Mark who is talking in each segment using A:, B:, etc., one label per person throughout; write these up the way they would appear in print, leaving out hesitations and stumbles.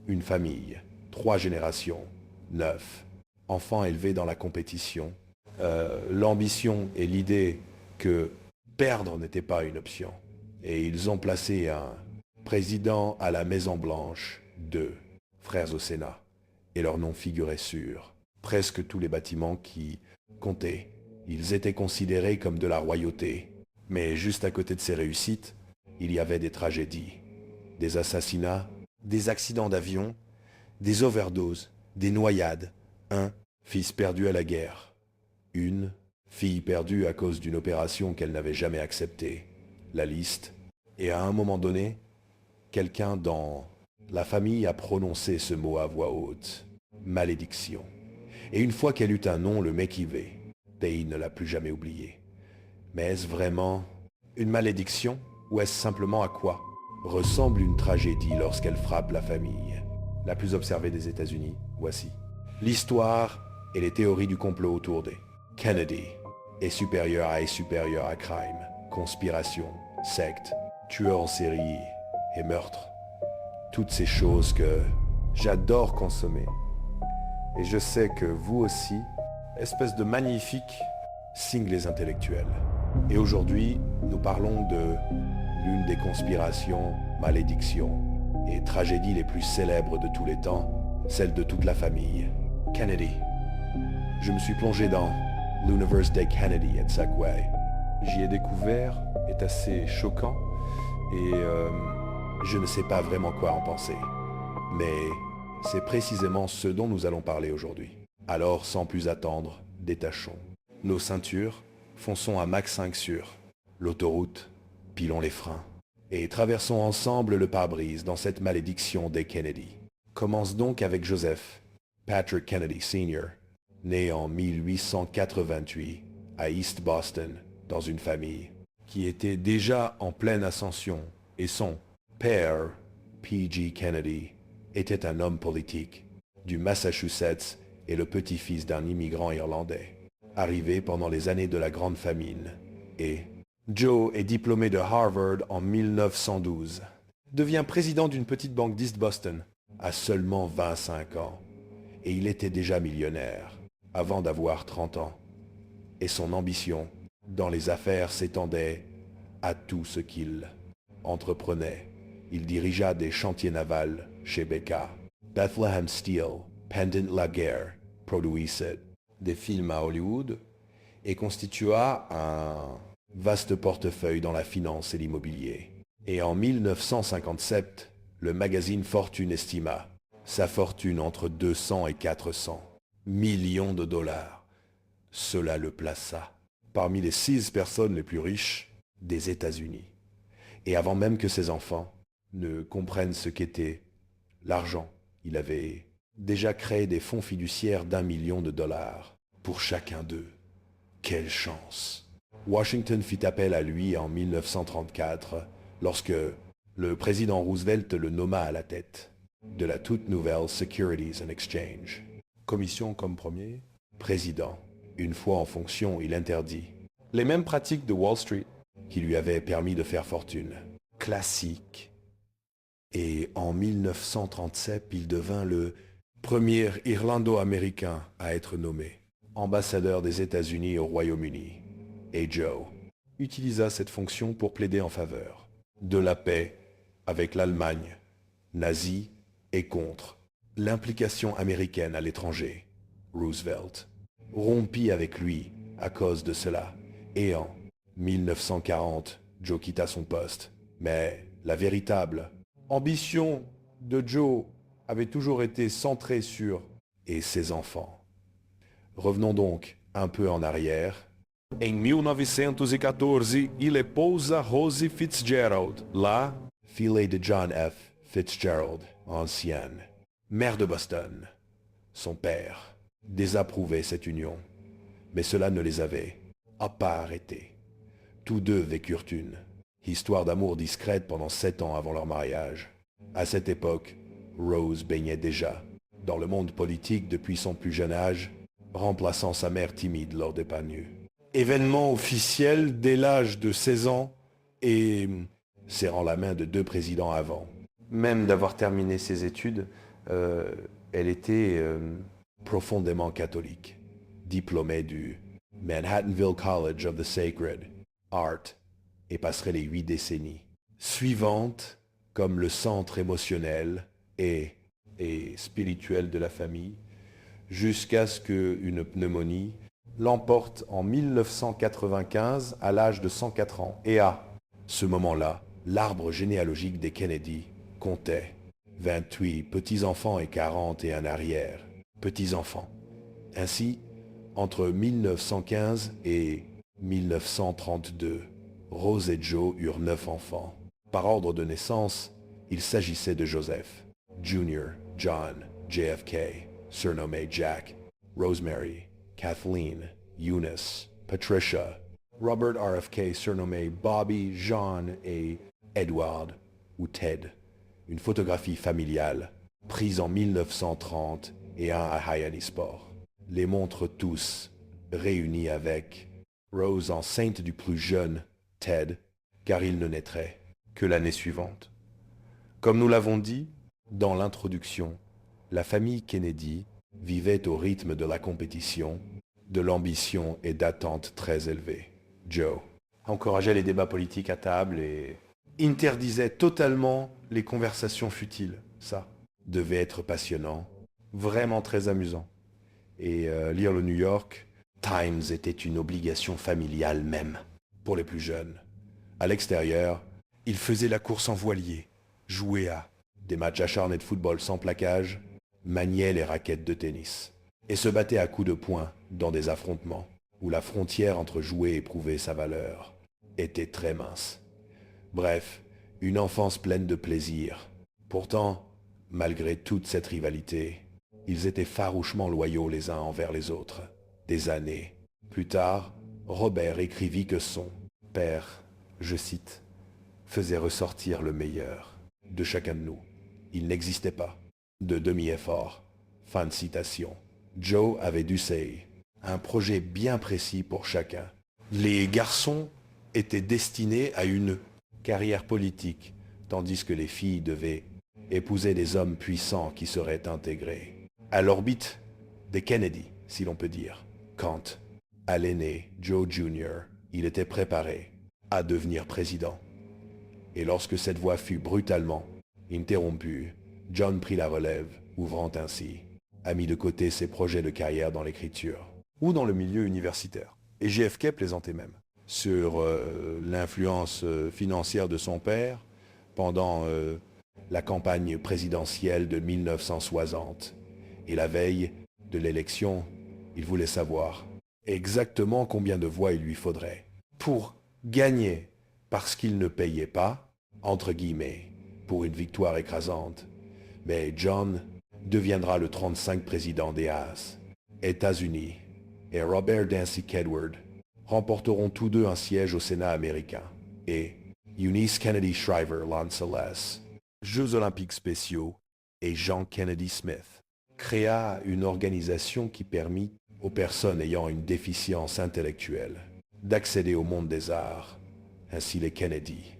A: Une famille, 3 générations, 9 enfants élevés dans la compétition, l'ambition et l'idée que perdre n'était pas une option. Et ils ont placé un président à la Maison-Blanche, 2 frères au Sénat, et leur nom figurait sur presque tous les bâtiments qui comptaient. Ils étaient considérés comme de la royauté. Mais juste à côté de ces réussites, il y avait des tragédies, des assassinats, des accidents d'avion, des overdoses, des noyades, un fils perdu à la guerre, une fille perdue à cause d'une opération qu'elle n'avait jamais acceptée, la liste, et à un moment donné, quelqu'un dans la famille a prononcé ce mot à voix haute, malédiction. Et une fois qu'elle eut un nom, le mec y va. Payne ne l'a plus jamais oublié. Mais est-ce vraiment une malédiction ou est-ce simplement à quoi ressemble une tragédie lorsqu'elle frappe la famille? La plus observée des États-Unis, voici. L'histoire et les théories du complot autour des Kennedy est supérieure à crime, conspiration, secte, tueur en série et meurtre. Toutes ces choses que j'adore consommer. Et je sais que vous aussi, espèce de magnifique cinglés intellectuels. Et aujourd'hui, nous parlons de l'une des conspirations, malédictions et tragédies les plus célèbres de tous les temps, celle de toute la famille, Kennedy. Je me suis plongé dans l'Universe des Kennedy at Sagway. J'y ai découvert, est assez choquant, et je ne sais pas vraiment quoi en penser. Mais c'est précisément ce dont nous allons parler aujourd'hui. Alors, sans plus attendre, détachons nos ceintures, fonçons à Mach 5 sur l'autoroute, pilons les freins, et traversons ensemble le pare-brise dans cette malédiction des Kennedy. Commence donc avec Joseph Patrick Kennedy Sr., né en 1888 à East Boston, dans une famille qui était déjà en pleine ascension, et son père, P.G. Kennedy, était un homme politique du Massachusetts et le petit-fils d'un immigrant irlandais, arrivé pendant les années de la Grande Famine. Et Joe est diplômé de Harvard en 1912, devient président d'une petite banque d'East Boston à seulement 25 ans, et il était déjà millionnaire avant d'avoir 30 ans. Et son ambition dans les affaires s'étendait à tout ce qu'il entreprenait. Il dirigea des chantiers navals chez Becca, Bethlehem Steel, Pendant Laguerre, produisait des films à Hollywood et constitua un vaste portefeuille dans la finance et l'immobilier. Et en 1957, le magazine Fortune estima sa fortune entre 200 et 400 millions de dollars. Cela le plaça parmi les 6 personnes les plus riches des États-Unis. Et avant même que ses enfants ne comprennent ce qu'était l'argent, il avait déjà créé des fonds fiduciaires d'1 million de dollars pour chacun d'eux. Quelle chance! Washington fit appel à lui en 1934 lorsque le président Roosevelt le nomma à la tête de la toute nouvelle Securities and Exchange. Commission comme premier président. Une fois en fonction, il interdit les mêmes pratiques de Wall Street qui lui avaient permis de faire fortune. Classique. Et en 1937, il devint le premier Irlando-Américain à être nommé ambassadeur des États-Unis au Royaume-Uni. Et Joe utilisa cette fonction pour plaider en faveur de la paix avec l'Allemagne nazie et contre l'implication américaine à l'étranger. Roosevelt rompit avec lui à cause de cela. Et en 1940, Joe quitta son poste. Mais la véritable ambition de Joe avait toujours été centrée sur et ses enfants. Revenons donc un peu en arrière. En 1914, il épousa Rosie Fitzgerald, la fille de John F. Fitzgerald, ancienne, maire de Boston. Son père désapprouvait cette union, mais cela ne les avait pas arrêtés. Tous deux vécurent une histoire d'amour discrète pendant 7 ans avant leur mariage. À cette époque, Rose baignait déjà dans le monde politique depuis son plus jeune âge, remplaçant sa mère timide lors des pas nus. Événement officiel dès l'âge de 16 ans et serrant la main de 2 présidents avant. Même d'avoir terminé ses études, euh, elle était profondément catholique, diplômée du Manhattanville College of the Sacred Art et passerait les 8 décennies suivantes comme le centre émotionnel et spirituel de la famille, jusqu'à ce qu'une pneumonie l'emporte en 1995 à l'âge de 104 ans. Et à ce moment-là, l'arbre généalogique des Kennedy comptait 28 petits-enfants et 41 arrière-petits-enfants. Ainsi, entre 1915 et 1932, Rose et Joe eurent 9 enfants. Par ordre de naissance, il s'agissait de Joseph, Jr., John, JFK, surnommé Jack, Rosemary, Kathleen, Eunice, Patricia, Robert RFK, surnommé Bobby, John et Edward, ou Ted. Une photographie familiale, prise en 1930 et un à Hyannisport, les montre tous réunis avec Rose enceinte du plus jeune, Ted, car il ne naîtrait que l'année suivante. Comme nous l'avons dit dans l'introduction, la famille Kennedy vivait au rythme de la compétition, de l'ambition et d'attentes très élevées. Joe encourageait les débats politiques à table et interdisait totalement les conversations futiles. Ça devait être passionnant, vraiment très amusant. Et lire le New York Times était une obligation familiale même, pour les plus jeunes. À l'extérieur, il faisait la course en voilier, jouait à des matchs acharnés de football sans plaquage, maniait les raquettes de tennis, et se battait à coups de poing dans des affrontements où la frontière entre jouer et prouver sa valeur était très mince. Bref, une enfance pleine de plaisir. Pourtant, malgré toute cette rivalité, ils étaient farouchement loyaux les uns envers les autres. Des années plus tard, Robert écrivit que son père, je cite, faisait ressortir le meilleur de chacun de nous. Il n'existait pas de demi-effort. Fin de citation. Joe avait dû say, un projet bien précis pour chacun. Les garçons étaient destinés à une carrière politique, tandis que les filles devaient épouser des hommes puissants qui seraient intégrés à l'orbite des Kennedy, si l'on peut dire. Quant à l'aîné, Joe Jr., il était préparé à devenir président. Et lorsque cette voie fut brutalement interrompue, John prit la relève, ouvrant ainsi, a mis de côté ses projets de carrière dans l'écriture ou dans le milieu universitaire. Et JFK plaisantait même sur l'influence financière de son père pendant la campagne présidentielle de 1960. Et la veille de l'élection, il voulait savoir exactement combien de voix il lui faudrait pour gagner, parce qu'il ne payait pas, entre guillemets, pour une victoire écrasante. Mais John deviendra le 35 président des États-Unis, et Robert Dancy Kedward remporteront tous deux un siège au Sénat américain. Et Eunice Kennedy Shriver Lancelot, Jeux olympiques spéciaux, et Jean Kennedy Smith créa une organisation qui permit aux personnes ayant une déficience intellectuelle d'accéder au monde des arts. Ainsi les Kennedy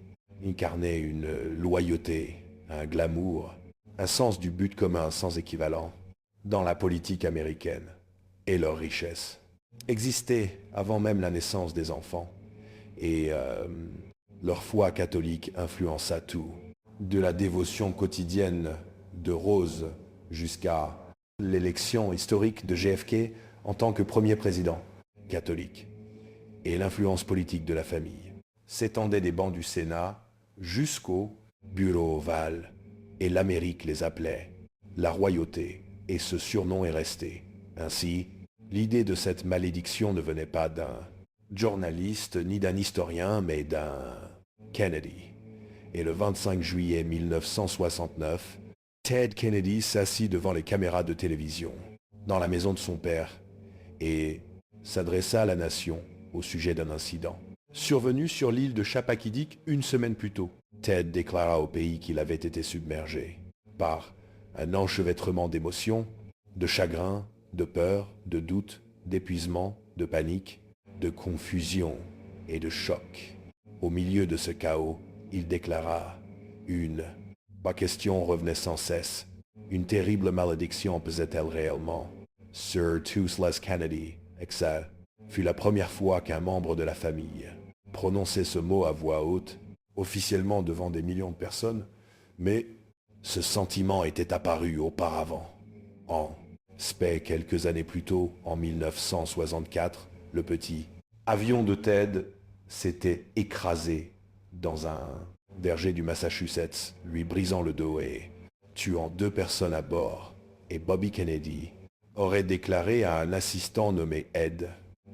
A: incarnaient une loyauté, un glamour, un sens du but commun sans équivalent dans la politique américaine, et leur richesse existait avant même la naissance des enfants, et leur foi catholique influença tout, de la dévotion quotidienne de Rose jusqu'à l'élection historique de JFK en tant que premier président catholique. Et l'influence politique de la famille s'étendait des bancs du Sénat jusqu'au bureau ovale, et l'Amérique les appelait la royauté, et ce surnom est resté. Ainsi, l'idée de cette malédiction ne venait pas d'un journaliste ni d'un historien, mais d'un Kennedy. Et le 25 juillet 1969, Ted Kennedy s'assit devant les caméras de télévision, dans la maison de son père, et s'adressa à la nation au sujet d'un incident survenu sur l'île de Chappaquiddick une semaine plus tôt. Ted déclara au pays qu'il avait été submergé par un enchevêtrement d'émotions, de chagrin, de peur, de doute, d'épuisement, de panique, de confusion et de choc. Au milieu de ce chaos, il déclara une « pas question » revenait sans cesse Une terrible malédiction pesait-elle réellement sur tous les Kennedy, et que ça fut la première fois qu'un membre de la famille prononçait ce mot à voix haute, officiellement devant des millions de personnes, mais ce sentiment était apparu auparavant. En Spey, quelques années plus tôt, en 1964, le petit avion de Ted s'était écrasé dans un verger du Massachusetts, lui brisant le dos et tuant 2 personnes à bord. Et Bobby Kennedy aurait déclaré à un assistant nommé Ed,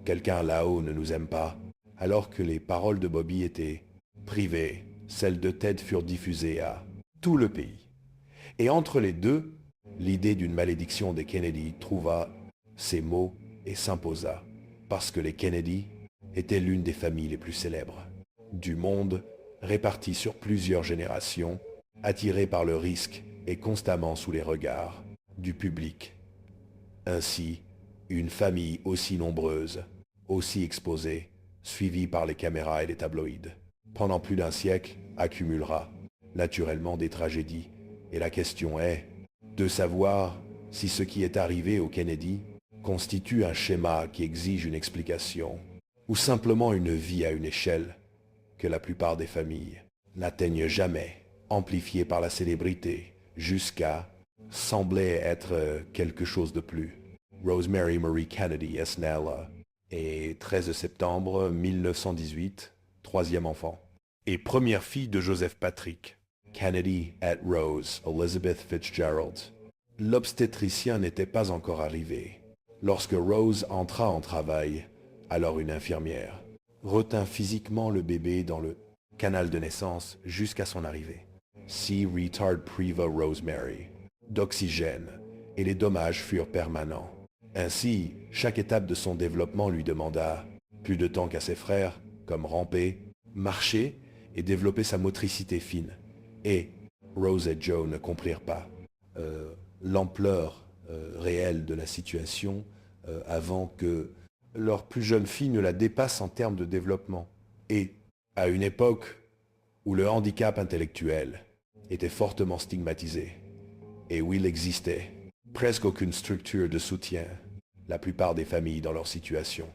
A: «Quelqu'un là-haut ne nous aime pas», alors que les paroles de Bobby étaient privées, celles de Ted furent diffusées à tout le pays. Et entre les deux, l'idée d'une malédiction des Kennedy trouva ses mots et s'imposa, parce que les Kennedy étaient l'une des familles les plus célèbres du monde, réparties sur plusieurs générations, attirées par le risque et constamment sous les regards du public. Ainsi, une famille aussi nombreuse, aussi exposée, suivie par les caméras et les tabloïds, pendant plus d'un siècle, accumulera naturellement des tragédies. Et la question est de savoir si ce qui est arrivé au Kennedy constitue un schéma qui exige une explication, ou simplement une vie à une échelle que la plupart des familles n'atteignent jamais, amplifiée par la célébrité, jusqu'à sembler être quelque chose de plus. Rosemary Marie Kennedy est née et 13 septembre 1918, troisième enfant, et première fille de Joseph Patrick Kennedy et Rose Elizabeth Fitzgerald. L'obstétricien n'était pas encore arrivé lorsque Rose entra en travail, alors une infirmière retint physiquement le bébé dans le canal de naissance jusqu'à son arrivée. C-retard priva Rosemary d'oxygène et les dommages furent permanents. Ainsi, chaque étape de son développement lui demanda plus de temps qu'à ses frères, comme ramper, marcher et développer sa motricité fine. Et Rose et Joe ne comprirent pas l'ampleur réelle de la situation avant que leur plus jeune fille ne la dépasse en termes de développement. Et à une époque où le handicap intellectuel était fortement stigmatisé et où il existait presque aucune structure de soutien, la plupart des familles dans leur situation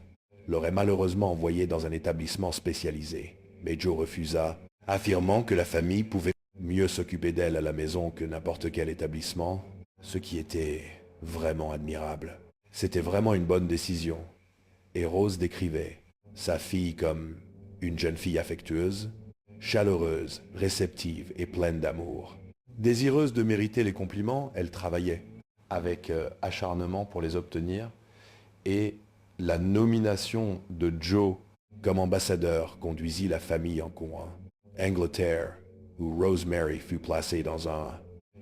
A: l'auraient malheureusement envoyé dans un établissement spécialisé. Mais Joe refusa, affirmant que la famille pouvait mieux s'occuper d'elle à la maison que n'importe quel établissement, ce qui était vraiment admirable. C'était vraiment une bonne décision. Et Rose décrivait sa fille comme une jeune fille affectueuse, chaleureuse, réceptive et pleine d'amour. Désireuse de mériter les compliments, elle travaillait avec acharnement pour les obtenir, et la nomination de Joe comme ambassadeur conduisit la famille en Angleterre, où Rosemary fut placée dans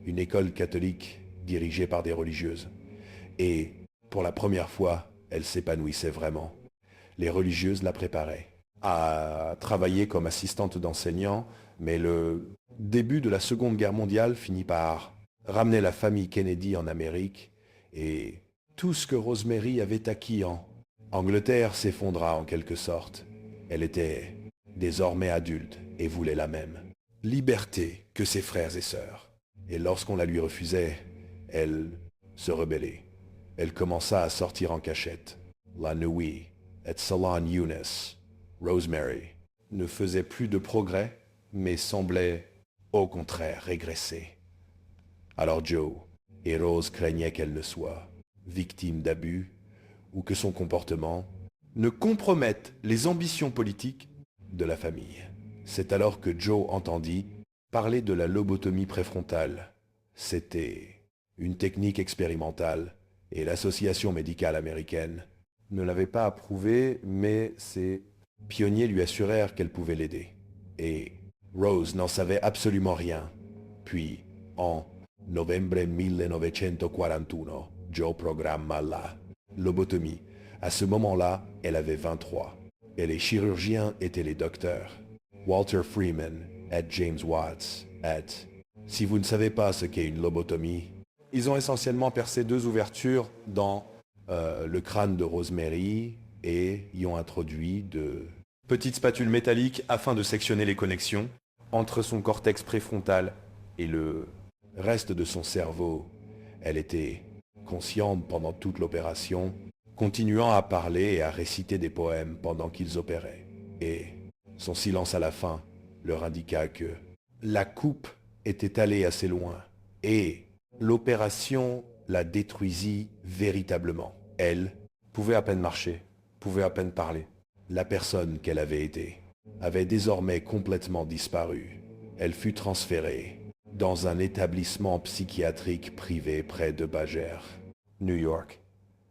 A: une école catholique dirigée par des religieuses. Et pour la première fois, elle s'épanouissait vraiment. Les religieuses la préparaient à travailler comme assistante d'enseignant, mais le début de la Seconde Guerre mondiale finit par ramener la famille Kennedy en Amérique, et tout ce que Rosemary avait acquis en Angleterre s'effondra en quelque sorte. Elle était désormais adulte et voulait la même liberté que ses frères et sœurs. Et lorsqu'on la lui refusait, elle se rebellait. Elle commença à sortir en cachette. La nuit, et Salon Eunice, Rosemary, ne faisait plus de progrès, mais semblait au contraire régresser. Alors Joe et Rose craignaient qu'elle ne soit victime d'abus ou que son comportement ne compromette les ambitions politiques de la famille. C'est alors que Joe entendit parler de la lobotomie préfrontale. C'était une technique expérimentale et l'association médicale américaine ne l'avait pas approuvée, mais ses pionniers lui assurèrent qu'elle pouvait l'aider. Et Rose n'en savait absolument rien. Puis, en novembre 1941, Joe programma la lobotomie. À ce moment-là, elle avait 23. Et les chirurgiens étaient les docteurs Walter Freeman et James Watts. Si vous ne savez pas ce qu'est une lobotomie, ils ont essentiellement percé 2 ouvertures dans le crâne de Rosemary et y ont introduit de petites spatules métalliques afin de sectionner les connexions entre son cortex préfrontal et le reste de son cerveau Elle était consciente pendant toute l'opération, continuant à parler et à réciter des poèmes pendant qu'ils opéraient. Et son silence à la fin leur indiqua que la coupe était allée assez loin et l'opération la détruisit véritablement. Elle pouvait à peine marcher, pouvait à peine parler. La personne qu'elle avait été avait désormais complètement disparu. Elle fut transférée dans un établissement psychiatrique privé près de Badger, New York.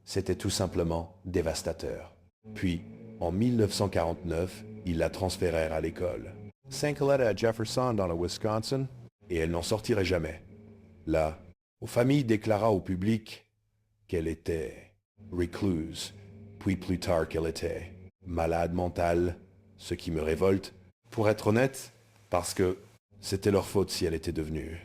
A: C'était tout simplement dévastateur. Puis, en 1949, ils la transférèrent à l'école St. Coletta à Jefferson dans le Wisconsin, et elle n'en sortirait jamais. Là, Famille déclara au public qu'elle était recluse, puis plus tard qu'elle était malade mentale, ce qui me révolte, pour être honnête, parce que c'était leur faute si elle était devenue.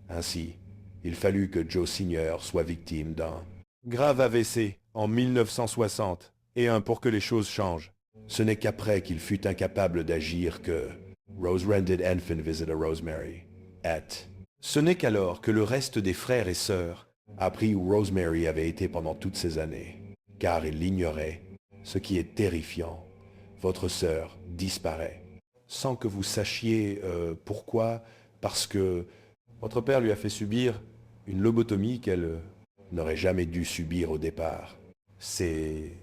A: Ainsi, il fallut que Joe Sr. soit victime d'un grave AVC en 1960, et un pour que les choses changent. Ce n'est qu'après qu'il fut incapable d'agir que Rose rended infant visit à Rosemary. Ce n'est qu'alors que le reste des frères et sœurs apprit où Rosemary avait été pendant toutes ces années, car ils l'ignoraient, ce qui est terrifiant. Votre sœur disparaît, sans que vous sachiez pourquoi, parce que votre père lui a fait subir une lobotomie qu'elle n'aurait jamais dû subir au départ. C'est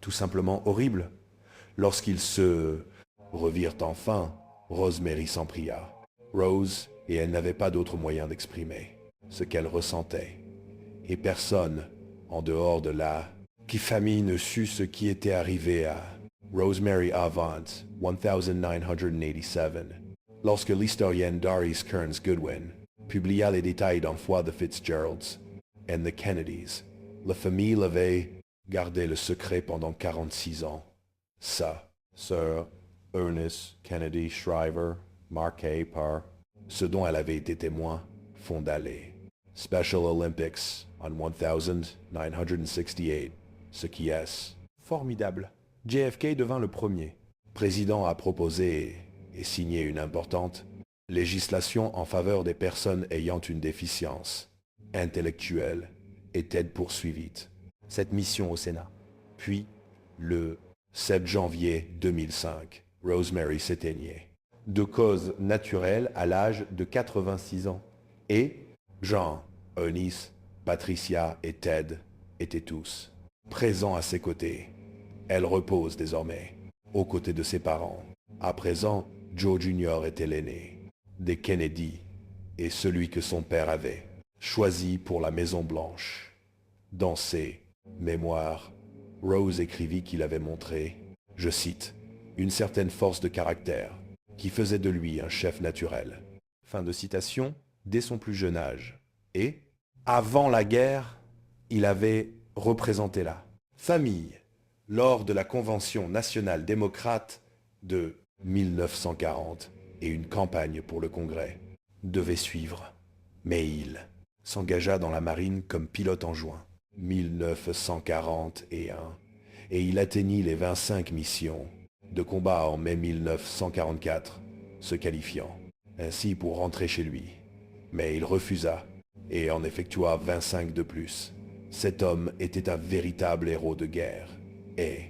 A: tout simplement horrible. Lorsqu'ils se revirent enfin, Rosemary s'en pria. Rose et elle n'avait pas d'autre moyen d'exprimer ce qu'elle ressentait. Et personne, en dehors de la famille, ne sut ce qui était arrivé à Rosemary Avant, 1987, lorsque l'historienne Doris Kearns Goodwin publia les détails dans Foi the Fitzgeralds et the Kennedys. La famille l'avait gardé le secret pendant 46 ans. Ça, Sir Ernest Kennedy Shriver, marqué par ce dont elle avait été témoin, font d'aller. Special Olympics en 1968, ce qui est formidable. JFK devint le premier président à proposer et signer une importante législation en faveur des personnes ayant une déficience intellectuelle et être poursuivie. Cette mission au Sénat. Puis, le 7 janvier 2005, Rosemary s'éteignait de cause naturelle à l'âge de 86 ans. Et Jean, Eunice, Patricia et Ted étaient tous présents à ses côtés. Elle repose désormais aux côtés de ses parents. À présent, Joe Jr. était l'aîné des Kennedy et celui que son père avait choisi pour la Maison Blanche. Dans ses mémoires, Rose écrivit qu'il avait montré, je cite, une certaine force de caractère qui faisait de lui un chef naturel. Fin de citation, dès son plus jeune âge. Et, avant la guerre, il avait représenté la famille lors de la Convention nationale démocrate de 1940 et une campagne pour le Congrès devait suivre. Mais il s'engagea dans la marine comme pilote en juin 1941 et il atteignit les 25 missions de combat en mai 1944, se qualifiant ainsi pour rentrer chez lui. Mais il refusa et en effectua 25 de plus. Cet homme était un véritable héros de guerre. Et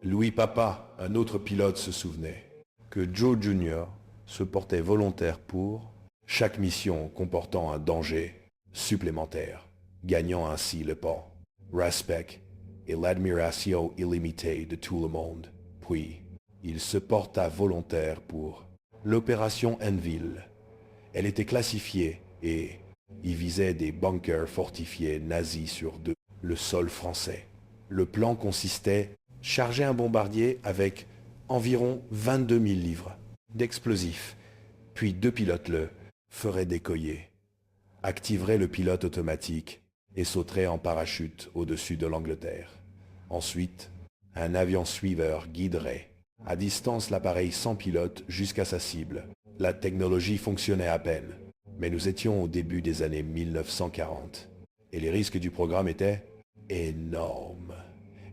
A: Louis Papa, un autre pilote, se souvenait que Joe Jr. se portait volontaire pour chaque mission comportant un danger supplémentaire, gagnant ainsi le pan, respect et l'admiration illimitée de tout le monde. Puis, il se porta volontaire pour l'opération Enville. Elle était classifiée et y visait des bunkers fortifiés nazis sur le sol français. Le plan consistait à charger un bombardier avec environ 22 000 livres d'explosifs, puis 2 pilotes le feraient décoller, activeraient le pilote automatique et sauteraient en parachute au-dessus de l'Angleterre. Ensuite, un avion suiveur guiderait à distance l'appareil sans pilote jusqu'à sa cible. La technologie fonctionnait à peine, mais nous étions au début des années 1940 et les risques du programme étaient énormes.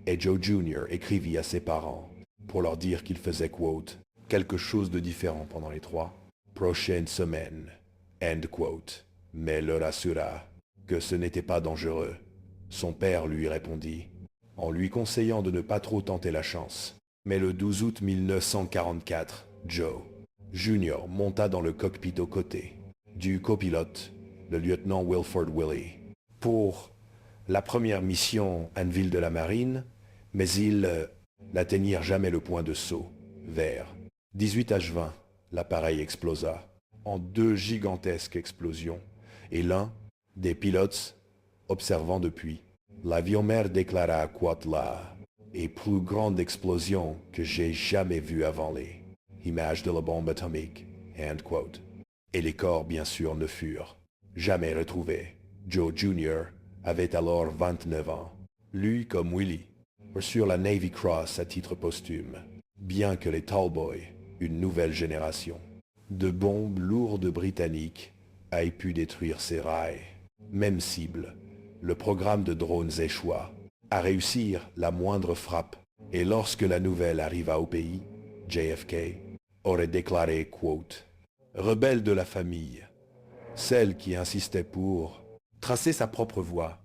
A: Et Joe Jr. écrivit à ses parents pour leur dire qu'il faisait, quote, quelque chose de différent pendant les 3 prochaines semaines, end quote, mais leur assura que ce n'était pas dangereux. Son père lui répondit, en lui conseillant de ne pas trop tenter la chance. Mais le 12 août 1944, Joe Jr. monta dans le cockpit aux côtés du copilote, le lieutenant Wilford Willey, pour la première mission Anvil de la marine, mais ils n'atteignirent jamais le point de saut. Vers 18h20, l'appareil explosa en 2 gigantesques explosions, et l'un des pilotes, observant depuis, l'avion mère déclara quote la et plus grande explosion que j'ai jamais vue avant les images de la bombe atomique, end quote. Et les corps, bien sûr, ne furent jamais retrouvés. Joe Jr. avait alors 29 ans. Lui, comme Willie, reçurent la Navy Cross à titre posthume, bien que les Tallboys, une nouvelle génération de bombes lourdes britanniques, aient pu détruire ces rails. Même cible, le programme de drones échoua à réussir la moindre frappe, et lorsque la nouvelle arriva au pays, JFK aurait déclaré, quote, « Rebelle de la famille, celle qui insistait pour tracer sa propre voie.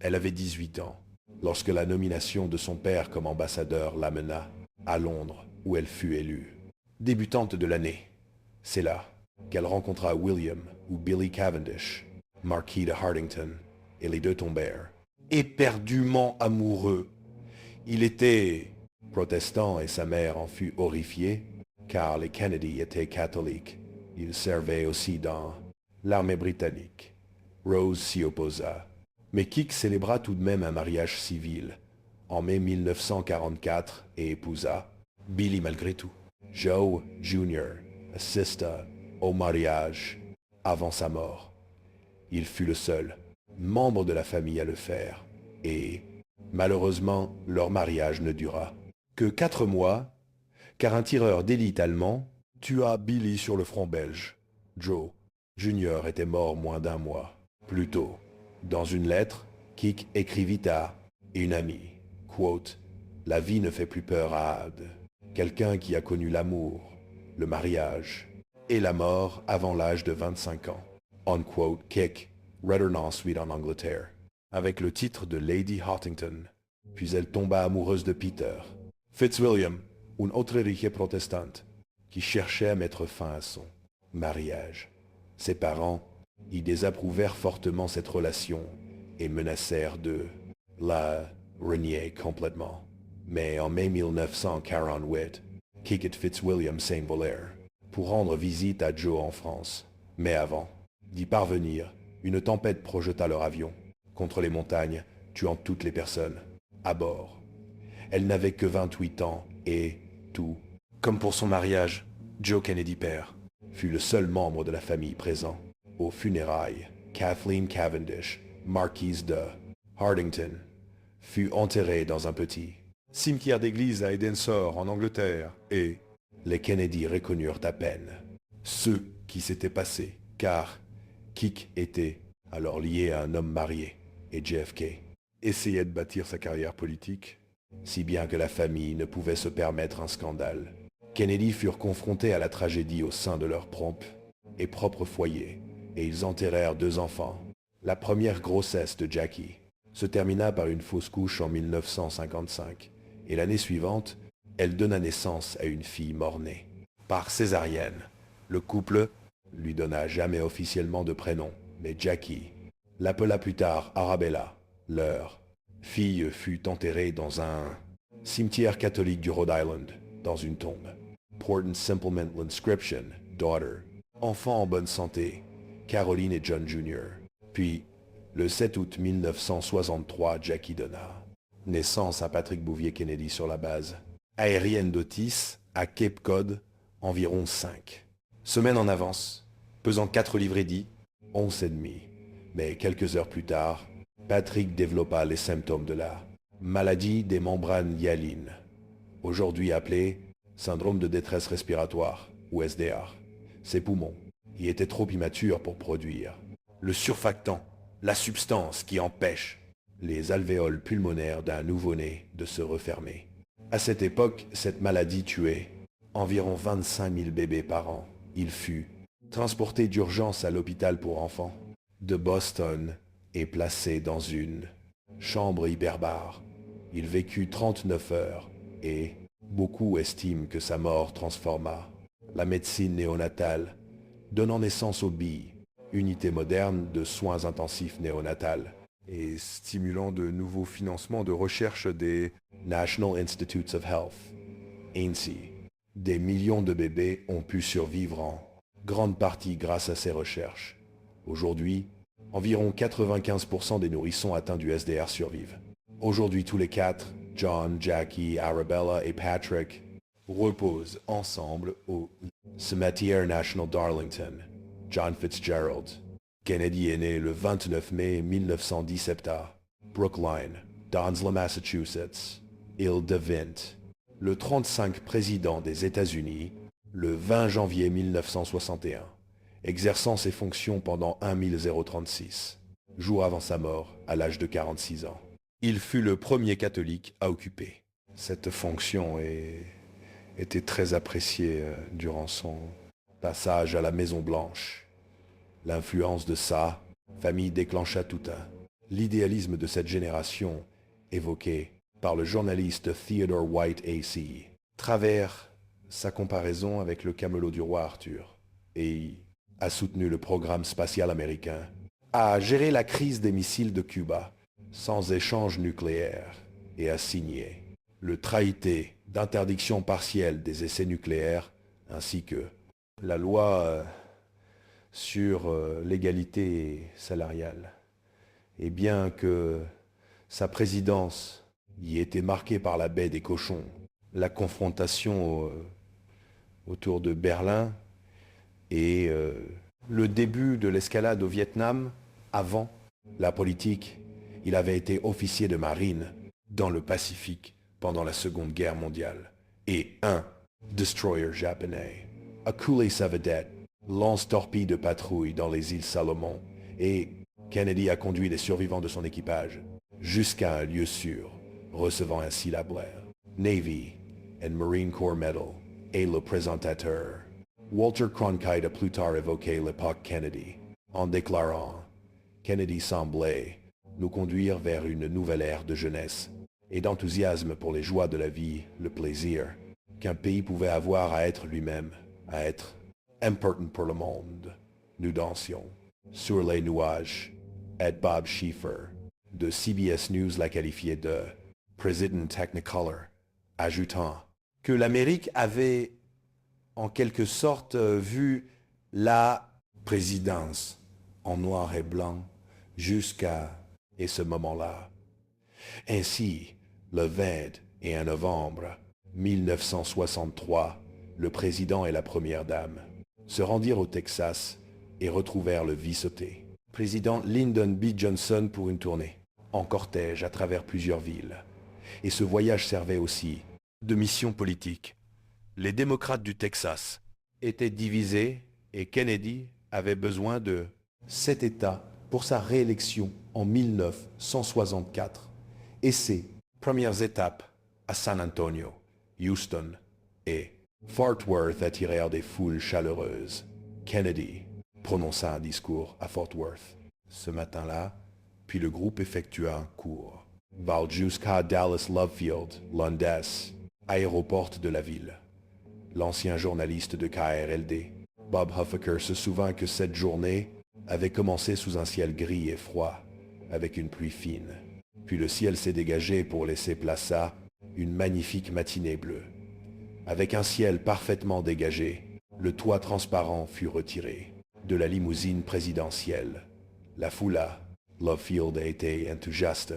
A: Elle avait 18 ans, lorsque la nomination de son père comme ambassadeur l'amena à Londres, où elle fut élue. Débutante de l'année, c'est là qu'elle rencontra William ou Billy Cavendish, marquis de Hartington, et les deux tombèrent. Éperdument amoureux. Il était protestant et sa mère en fut horrifiée, car les Kennedy étaient catholiques. Il servait aussi dans l'armée britannique. Rose s'y opposa. Mais Kik célébra tout de même un mariage civil en mai 1944 et épousa Billy malgré tout. Joe Jr. assista au mariage avant sa mort. Il fut le seul membre de la famille à le faire, et malheureusement leur mariage ne dura que 4 mois, car un tireur d'élite allemand tua Billy sur le front belge. Joe Jr. était mort moins d'1 mois plus tôt. Dans une lettre, Kik écrivit à une amie, quote, « La vie ne fait plus peur à quelqu'un qui a connu l'amour, le mariage et la mort avant l'âge de 25 ans. » Unquote. Kik retourna ensuite en Angleterre, avec le titre de Lady Hartington, puis elle tomba amoureuse de Peter Fitzwilliam, une autriche protestante, qui cherchait à mettre fin à son mariage. Ses parents y désapprouvèrent fortement cette relation et menacèrent de la renier complètement. Mais en mai 1948, Kik et Fitzwilliam s'envolèrent pour rendre visite à Joe en France. Mais avant d'y parvenir, une tempête projeta leur avion contre les montagnes, tuant toutes les personnes à bord. Elle n'avait que 28 ans et tout, comme pour son mariage, Joe Kennedy père fut le seul membre de la famille présent aux funérailles. Kathleen Cavendish, marquise de Hartington, fut enterrée dans un petit cimetière d'église à Edensor en Angleterre, et les Kennedy reconnurent à peine ce qui s'était passé, car Kik était alors lié à un homme marié, et JFK essayait de bâtir sa carrière politique, si bien que la famille ne pouvait se permettre un scandale. Kennedy furent confrontés à la tragédie au sein de leur propre foyer, et ils enterrèrent 2 enfants. La première grossesse de Jackie se termina par une fausse couche en 1955, et l'année suivante, elle donna naissance à une fille mort-née. Par césarienne, le couple lui donna jamais officiellement de prénom, mais Jackie l'appela plus tard Arabella. Leur fille fut enterrée dans un cimetière catholique du Rhode Island, dans une tombe. Important simple mental inscription, daughter, enfant en bonne santé, Caroline et John Jr. Puis, le 7 août 1963, Jackie donna naissance à Patrick Bouvier Kennedy sur la base aérienne d'Otis, à Cape Cod, environ 5 semaines en avance, pesant 4 livres et 10, 11,5. Mais quelques heures plus tard, Patrick développa les symptômes de la maladie des membranes hyalines, aujourd'hui appelée syndrome de détresse respiratoire, ou SDR. Ses poumons y étaient trop immatures pour produire le surfactant, la substance qui empêche les alvéoles pulmonaires d'un nouveau-né de se refermer. À cette époque, cette maladie tuait environ 25 000 bébés par an. Il fut transporté d'urgence à l'hôpital pour enfants de Boston et placé dans une chambre hyperbare. Il vécut 39 heures et beaucoup estiment que sa mort transforma la médecine néonatale, donnant naissance au BI, unité moderne de soins intensifs néonatales, et stimulant de nouveaux financements de recherche des National Institutes of Health, AINSI. Des millions de bébés ont pu survivre en grande partie grâce à ces recherches. Aujourd'hui, environ 95% des nourrissons atteints du SDR survivent. Aujourd'hui, tous les quatre, John, Jackie, Arabella et Patrick, reposent ensemble au cimetière national d'Arlington. John Fitzgerald. Kennedy est né le 29 mai 1917 à Brookline, Donslow, Massachusetts, île de Vint. Le 35 président des États-Unis, le 20 janvier 1961, exerçant ses fonctions pendant 1036, jour avant sa mort, à l'âge de 46 ans. Il fut le premier catholique à occuper cette fonction et était très apprécié durant son passage à la Maison-Blanche. L'influence de sa famille déclencha tout l'idéalisme de cette génération évoqué par le journaliste Theodore White AC, travers sa comparaison avec le camelot du roi Arthur, et a soutenu le programme spatial américain, a géré la crise des missiles de Cuba sans échange nucléaire et a signé le traité d'interdiction partielle des essais nucléaires ainsi que la loi sur l'égalité salariale. Et bien que sa présidence y était marquée par la baie des cochons, la confrontation autour de Berlin et le début de l'escalade au Vietnam, avant la politique, il avait été officier de marine dans le Pacifique pendant la Seconde Guerre mondiale et un destroyer japonais, a coulé sa vedette, lance-torpille de patrouille dans les îles Salomon, et Kennedy a conduit les survivants de son équipage jusqu'à un lieu sûr, recevant ainsi la Blair, Navy and Marine Corps Medal, et le présentateur Walter Cronkite a plus tard évoqué l'époque Kennedy, en déclarant « Kennedy semblait nous conduire vers une nouvelle ère de jeunesse et d'enthousiasme pour les joies de la vie, le plaisir qu'un pays pouvait avoir à être lui-même, à être important pour le monde. Nous dansions sur les nuages. » Ed Bob Schieffer de CBS News l'a qualifié de « President Technicolor », ajoutant que l'Amérique avait en quelque sorte vu la présidence en noir et blanc jusqu'à ce moment-là. Ainsi, le 21 novembre 1963, le président et la première dame se rendirent au Texas et retrouvèrent le vice-sauté, président Lyndon B. Johnson, pour une tournée en cortège à travers plusieurs villes. Et ce voyage servait aussi de mission politique. Les démocrates du Texas étaient divisés et Kennedy avait besoin de cet État pour sa réélection en 1964 et ses premières étapes à San Antonio, Houston et Fort Worth attirèrent des foules chaleureuses. Kennedy prononça un discours à Fort Worth ce matin-là, puis le groupe effectua un cours. Valjuska Dallas Lovefield, Lundes, aéroport de la ville. L'ancien journaliste de KRLD, Bob Huffaker, se souvint que cette journée avait commencé sous un ciel gris et froid, avec une pluie fine. Puis le ciel s'est dégagé pour laisser place à une magnifique matinée bleue. Avec un ciel parfaitement dégagé, le toit transparent fut retiré de la limousine présidentielle. La foula, Lovefield a été enthousiaste,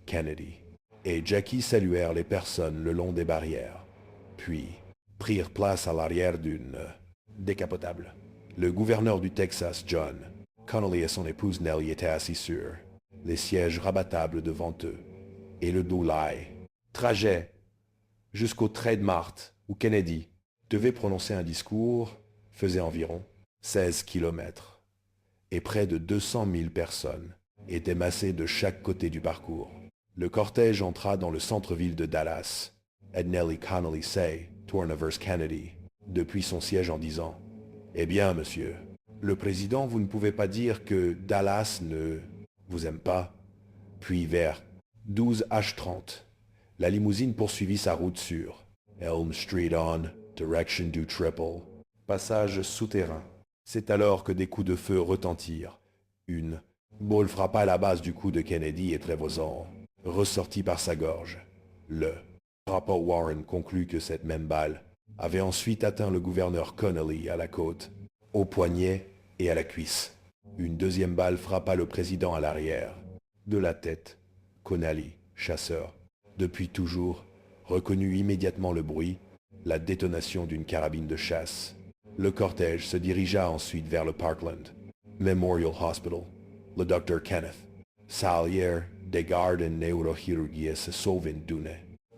A: Kennedy et Jackie saluèrent les personnes le long des barrières, puis prirent place à l'arrière d'une décapotable. Le gouverneur du Texas, John Connally, et son épouse Nellie étaient assis sur les sièges rabattables devant eux, et le dos lai. Trajet jusqu'au Trade Mart, où Kennedy devait prononcer un discours, faisait environ 16 kilomètres, et près de 200 000 personnes étaient massées de chaque côté du parcours. Le cortège entra dans le centre-ville de Dallas. Ed Nellie Connally say, tourna vers Kennedy, depuis son siège en disant « Eh bien, monsieur, le président, vous ne pouvez pas dire que Dallas ne vous aime pas. Puis vers 12h30, la limousine poursuivit sa route sur Elm Street on, direction du Triple, passage souterrain. C'est alors que des coups de feu retentirent. Une balle frappa la base du cou de Kennedy et Trevisan, ressortit par sa gorge. Le rapport Warren conclut que cette même balle avait ensuite atteint le gouverneur Connolly à la côte, au poignet et à la cuisse. Une deuxième balle frappa le président à l'arrière, de la tête. Connolly, chasseur, depuis toujours, reconnut immédiatement le bruit, la détonation d'une carabine de chasse. Le cortège se dirigea ensuite vers le Parkland Memorial Hospital. Le docteur Kenneth Salyer des gardes en neurochirurgie se sauve d'une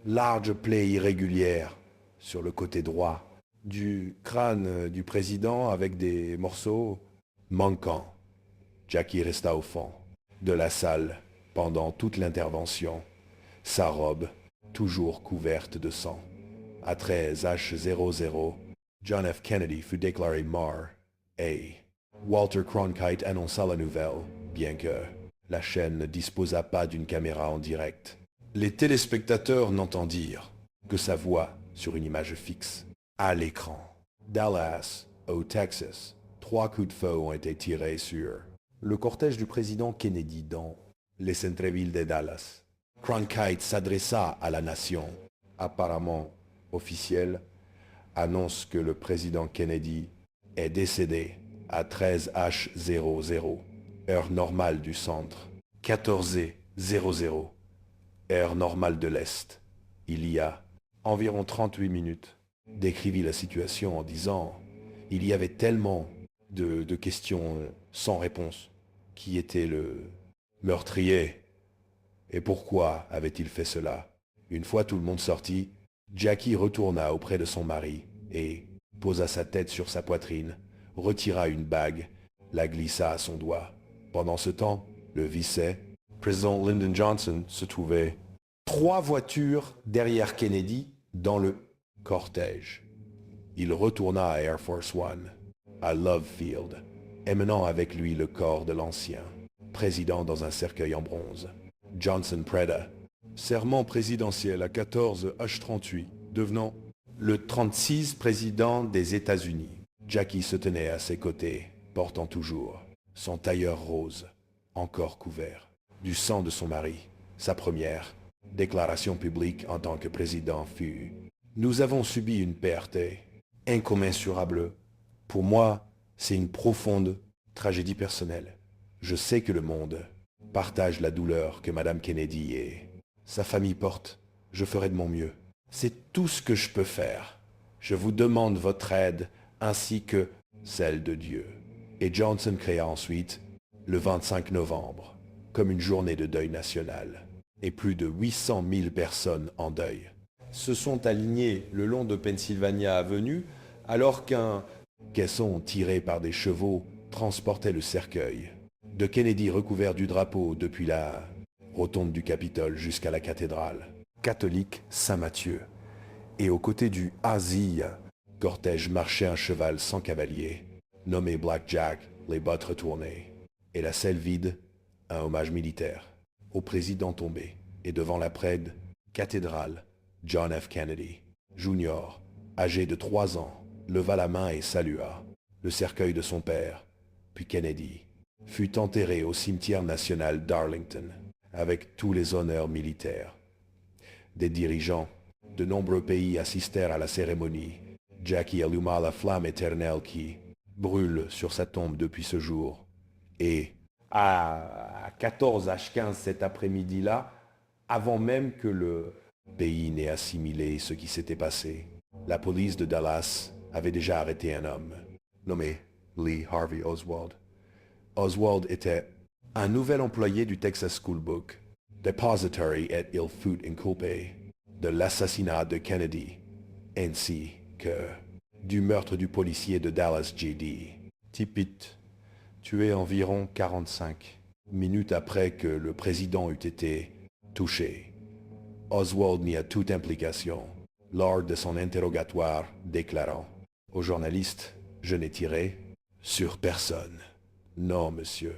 A: large plaie irrégulière sur le côté droit du crâne du président avec des morceaux manquants. Jackie resta au fond de la salle pendant toute l'intervention, sa robe toujours couverte de sang. À 13h00, John F. Kennedy fut déclaré mort et Walter Cronkite annonça la nouvelle, bien que la chaîne ne disposa pas d'une caméra en direct. Les téléspectateurs n'entendirent que sa voix sur une image fixe, à l'écran. Dallas, au Texas, 3 coups de feu ont été tirés sur le cortège du président Kennedy dans les centres-villes de Dallas. Cronkite s'adressa à la nation, apparemment officielle, annonce que le président Kennedy est décédé à 13h00, heure normale du centre, 14h00, heure normale de l'Est. Il y a environ 38 minutes, décrivit la situation en disant « Il y avait tellement de questions sans réponse. Qui était le meurtrier? Et pourquoi avait-il fait cela ?» Une fois tout le monde sorti, Jackie retourna auprès de son mari et posa sa tête sur sa poitrine, retira une bague, la glissa à son doigt. Pendant ce temps, le vice-président Lyndon Johnson se trouvait 3 voitures derrière Kennedy dans le cortège. Il retourna à Air Force One, à Love Field, emmenant avec lui le corps de l'ancien président dans un cercueil en bronze. Johnson prêta serment présidentiel à 14h38, devenant le 36 président des États-Unis. Jackie se tenait à ses côtés, portant toujours son tailleur rose, encore couvert du sang de son mari. Sa première déclaration publique en tant que président fut « Nous avons subi une perte incommensurable. Pour moi, c'est une profonde tragédie personnelle. Je sais que le monde partage la douleur que Madame Kennedy et sa famille portent. Je ferai de mon mieux. C'est tout ce que je peux faire. Je vous demande votre aide ainsi que celle de Dieu. » Et Johnson créa ensuite le 25 novembre comme une journée de deuil national. Et plus de 800 000 personnes en deuil se sont alignées le long de Pennsylvania Avenue alors qu'un caisson tiré par des chevaux transportait le cercueil de Kennedy recouvert du drapeau depuis la rotonde du Capitole jusqu'à la cathédrale catholique Saint-Matthieu. Et aux côtés du Asie, cortège marchait un cheval sans cavalier, nommé Black Jack, les bottes retournées, et la selle vide, un hommage militaire au président tombé. Et devant la près cathédrale, John F. Kennedy, Jr., âgé de 3 ans, leva la main et salua le cercueil de son père, puis Kennedy fut enterré au cimetière national d'Arlington, avec tous les honneurs militaires. Des dirigeants de nombreux pays assistèrent à la cérémonie. Jackie alluma la flamme éternelle qui brûle sur sa tombe depuis ce jour. Et à 14h15 cet après-midi-là, avant même que le pays n'ait assimilé ce qui s'était passé, la police de Dallas avait déjà arrêté un homme, nommé Lee Harvey Oswald. Oswald était un nouvel employé du Texas School Book, depository et il fut inculpé de l'assassinat de Kennedy, ainsi que du meurtre du policier de Dallas JD, Tippit, tué environ 45 minutes après que le président eût été touché. Oswald nie toute implication lors de son interrogatoire, déclarant aux journalistes « Je n'ai tiré sur personne. Non, monsieur,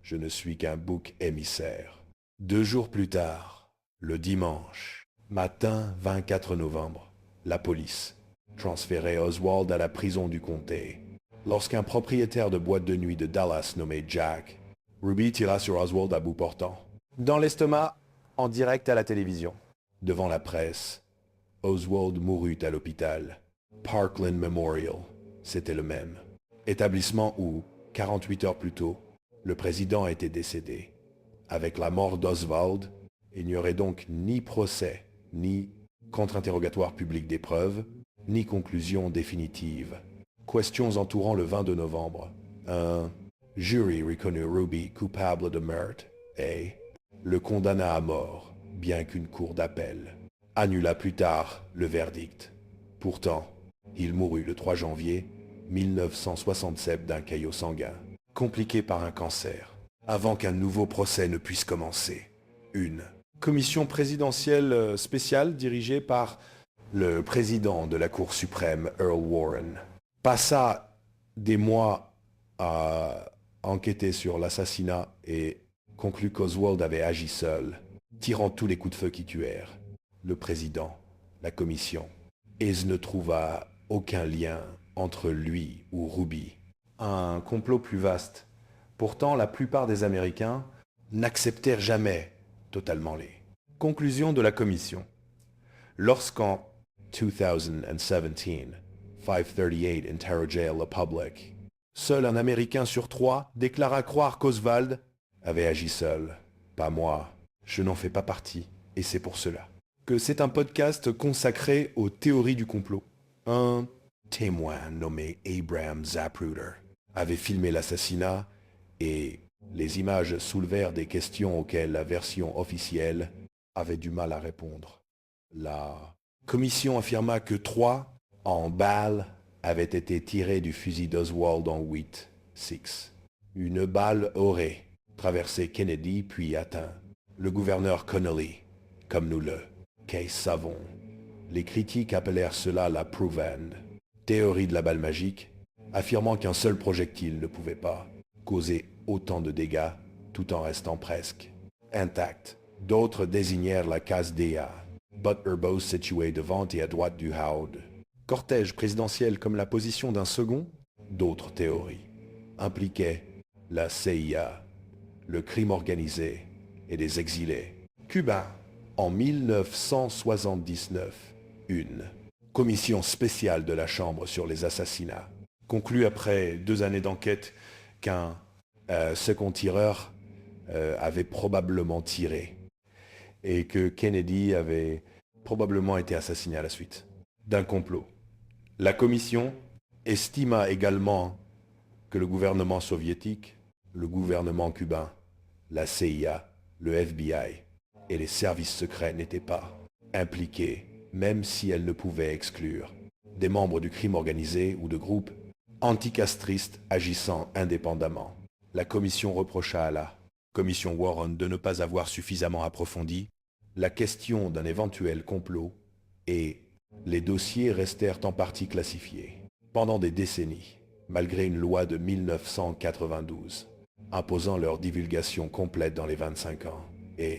A: Je ne suis qu'un bouc émissaire. 2 jours plus tard, le dimanche, matin 24 novembre, la police transférait Oswald à la prison du comté. Lorsqu'un propriétaire de boîte de nuit de Dallas nommé Jack, Ruby tira sur Oswald à bout portant. Dans l'estomac, en direct à la télévision. Devant la presse, Oswald mourut à l'hôpital. Parkland Memorial, c'était le même. Établissement où, 48 heures plus tôt, le président était décédé. Avec la mort d'Oswald, il n'y aurait donc ni procès, ni contre-interrogatoire public des preuves, ni conclusion définitive. Questions entourant le 22 novembre. Un jury reconnut Ruby coupable de meurtre et le condamna à mort, bien qu'une cour d'appel annula plus tard le verdict. Pourtant, il mourut le 3 janvier 1967 d'un caillot sanguin, compliqué par un cancer, avant qu'un nouveau procès ne puisse commencer. Une commission présidentielle spéciale dirigée par le président de la Cour suprême, Earl Warren, passa des mois à enquêter sur l'assassinat et conclut qu'Oswald avait agi seul, tirant tous les coups de feu qui tuèrent le président, la commission, et ne trouva aucun lien entre lui ou Ruby. Un complot plus vaste. Pourtant, la plupart des Américains n'acceptèrent jamais totalement les conclusions de la commission. Lorsqu'en 2017, 538 interrogeait le public, seul un Américain sur 3 déclara croire qu'Oswald avait agi seul. Pas moi, je n'en fais pas partie, et c'est pour cela que c'est un podcast consacré aux théories du complot. Un témoin nommé Abraham Zapruder avait filmé l'assassinat et les images soulevèrent des questions auxquelles la version officielle avait du mal à répondre. La commission affirma que 3 en balles avaient été tirées du fusil d'Oswald en 8-6. Une balle aurait traversé Kennedy puis atteint le gouverneur Connolly, comme nous le savons. Les critiques appelèrent cela la Prove-End, théorie de la balle magique, affirmant qu'un seul projectile ne pouvait pas causer autant de dégâts tout en restant presque intact. D'autres désignèrent la case DA, Butler Bose située devant et à droite du Howard. Cortège présidentiel comme la position d'un second. D'autres théories impliquaient la CIA, le crime organisé et des exilés cubains. En 1979, une commission spéciale de la Chambre sur les assassinats conclut après 2 années d'enquête qu'un second tireur avait probablement tiré et que Kennedy avait probablement été assassiné à la suite d'un complot. La commission estima également que le gouvernement soviétique, le gouvernement cubain, la CIA, le FBI et les services secrets n'étaient pas impliqués, même si elles ne pouvaient exclure des membres du crime organisé ou de groupes anticastristes agissant indépendamment. La commission reprocha à la commission Warren de ne pas avoir suffisamment approfondi la question d'un éventuel complot et les dossiers restèrent en partie classifiés pendant des décennies, malgré une loi de 1992 imposant leur divulgation complète dans les 25 ans. Et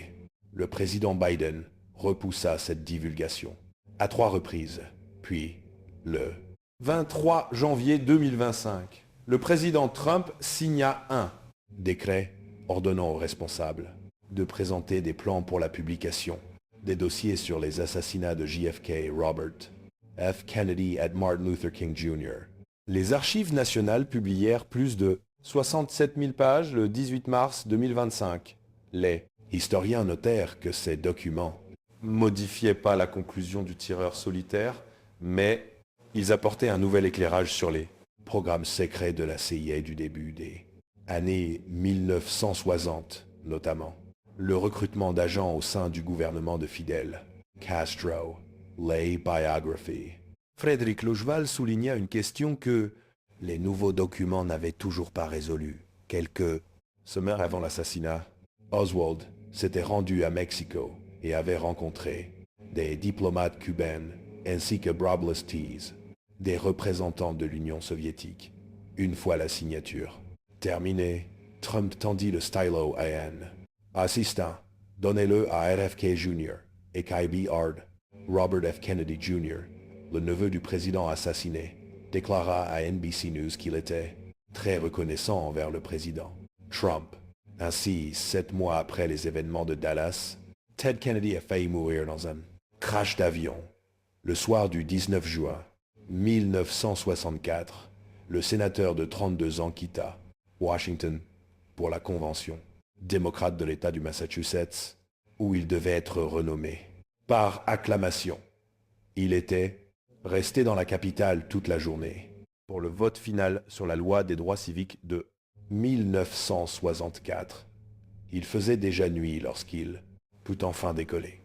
A: le président Biden repoussa cette divulgation à 3 reprises. Puis, le 23 janvier 2025, le président Trump signa un décret ordonnant aux responsables de présenter des plans pour la publication des dossiers sur les assassinats de JFK et Robert F. Kennedy et Martin Luther King Jr. Les archives nationales publièrent plus de 67 000 pages le 18 mars 2025. Les historiens notèrent que ces documents modifiaient pas la conclusion du tireur solitaire, mais ils apportaient un nouvel éclairage sur les programmes secrets de la CIA du début des années 1960, notamment le recrutement d'agents au sein du gouvernement de Fidel Castro, Lay Biography. Frédéric Logeval souligna une question que les nouveaux documents n'avaient toujours pas résolue. Quelques semaines avant l'assassinat, Oswald s'était rendu à Mexico et avait rencontré des diplomates cubains ainsi que Broblis Tees, des représentants de l'Union soviétique. Une fois la signature terminée, Trump tendit le stylo à Anne. Assistant, donnez-le à RFK Jr. et K.B. Hard. Robert F. Kennedy Jr., le neveu du président assassiné, déclara à NBC News qu'il était très reconnaissant envers le président Trump. Ainsi, 7 mois après les événements de Dallas, Ted Kennedy a failli mourir dans un crash d'avion. Le soir du 19 juin 1964, le sénateur de 32 ans quitta Washington pour la convention démocrate de l'État du Massachusetts, où il devait être renommé. Par acclamation, il était resté dans la capitale toute la journée pour le vote final sur la loi des droits civiques de 1964. Il faisait déjà nuit lorsqu'il put enfin décoller.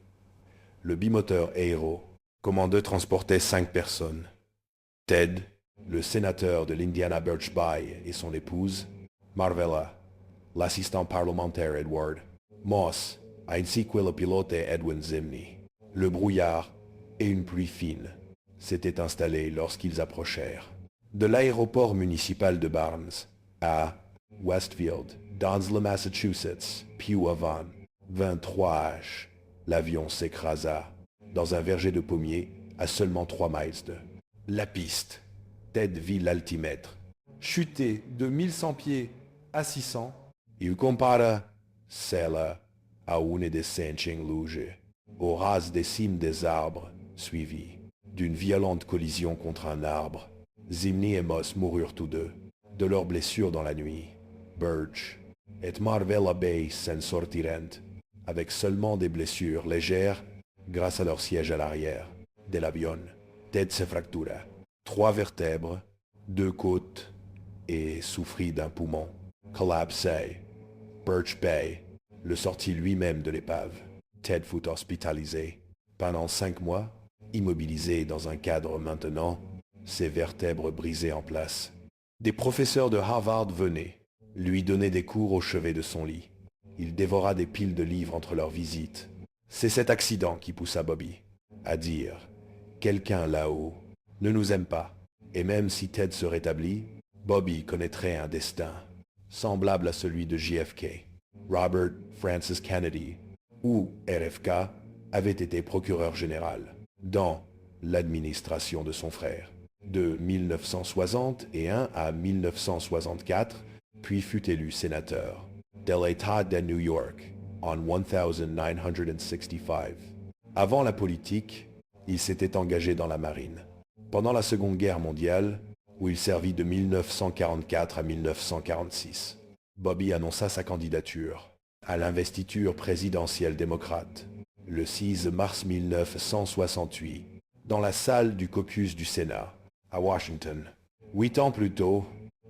A: Le bimoteur Aero commandait transporter 5 personnes. Ted, le sénateur de l'Indiana Birch Bayh et son épouse, Marvella, l'assistant parlementaire Edward, Moss, ainsi que le pilote Edwin Zimney. Le brouillard et une pluie fine s'étaient installés lorsqu'ils approchèrent de l'aéroport municipal de Barnes à Westfield, dans le Massachusetts, puis avant 23h. L'avion s'écrasa dans un verger de pommiers à seulement 3 miles de la piste. Ted vit l'altimètre chuter de 1100 pieds à 600. Il compara celle à une des cinq luges au ras des cimes des arbres, suivi d'une violente collision contre un arbre. Zimney et Moss moururent tous deux de leurs blessures dans la nuit. Birch et Marvella Bay s'en sortirent avec seulement des blessures légères grâce à leur siège à l'arrière de l'avion. Ted se fractura 3 vertèbres, 2 côtes et souffrit d'un poumon. Collapsé. Birch Bay le sortit lui-même de l'épave. Ted fut hospitalisé pendant 5 mois, immobilisé dans un cadre maintenant, ses vertèbres brisées en place. Des professeurs de Harvard venaient lui donner des cours au chevet de son lit. Il dévora des piles de livres entre leurs visites. C'est cet accident qui poussa Bobby à dire « Quelqu'un là-haut ne nous aime pas. » Et même si Ted se rétablit, Bobby connaîtrait un destin semblable à celui de JFK. Robert Francis Kennedy, ou RFK, avait été procureur général dans l'administration de son frère de 1961 à 1964, puis fut élu sénateur de l'État de New York en 1965. Avant la politique, il s'était engagé dans la marine. Pendant la Seconde Guerre mondiale, où il servit de 1944 à 1946, Bobby annonça sa candidature à l'investiture présidentielle démocrate le 6 mars 1968 dans la salle du caucus du Sénat à Washington. 8 ans plus tôt,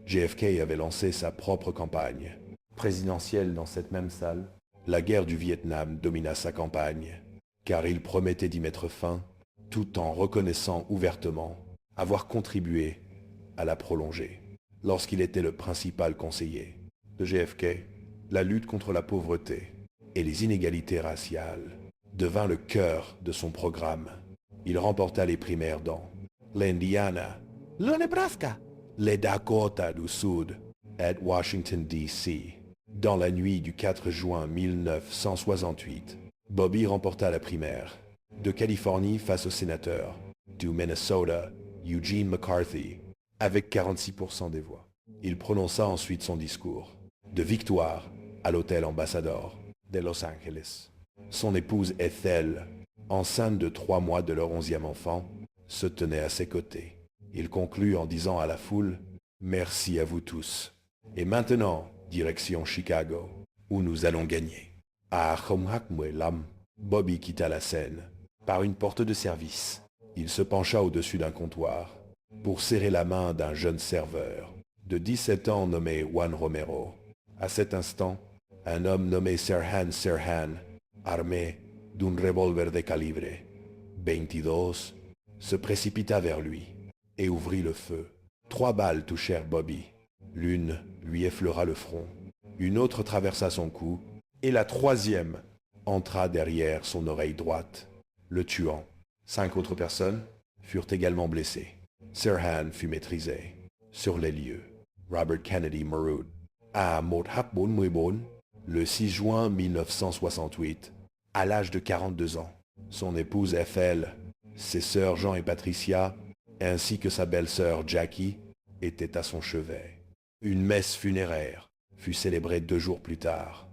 A: JFK avait lancé sa propre campagne présidentielle dans cette même salle. La guerre du Vietnam domina sa campagne, car il promettait d'y mettre fin, tout en reconnaissant ouvertement avoir contribué à la prolonger. Lorsqu'il était le principal conseiller de JFK, la lutte contre la pauvreté et les inégalités raciales devint le cœur de son programme. Il remporta les primaires dans l'Indiana, le Nebraska, les Dakota du Sud et Washington, D.C. Dans la nuit du 4 juin 1968, Bobby remporta la primaire de Californie face au sénateur du Minnesota, Eugene McCarthy, avec 46% des voix. Il prononça ensuite son discours de victoire à l'hôtel Ambassador de Los Angeles. Son épouse Ethel, enceinte de 3 mois de leur 11e enfant, se tenait à ses côtés. Il conclut en disant à la foule « Merci à vous tous. Et maintenant, direction Chicago, où nous allons gagner. » À Khomhakmwelam, Bobby quitta la scène. Par une porte de service, il se pencha au-dessus d'un comptoir pour serrer la main d'un jeune serveur de 17 ans nommé Juan Romero. À cet instant, un homme nommé Sirhan Sirhan, armé d'un revolver de calibre 22, se précipita vers lui et ouvrit le feu. 3 balles touchèrent Bobby. L'une lui effleura le front, une autre traversa son cou, et la 3e entra derrière son oreille droite, le tuant. 5 autres personnes furent également blessées. Sirhan fut maîtrisé sur les lieux. Robert Kennedy mourut à 144, le 6 juin 1968, à l'âge de 42 ans. Son épouse Ethel, ses sœurs Jean et Patricia, ainsi que sa belle-sœur Jackie, étaient à son chevet. Une messe funéraire fut célébrée 2 jours plus tard,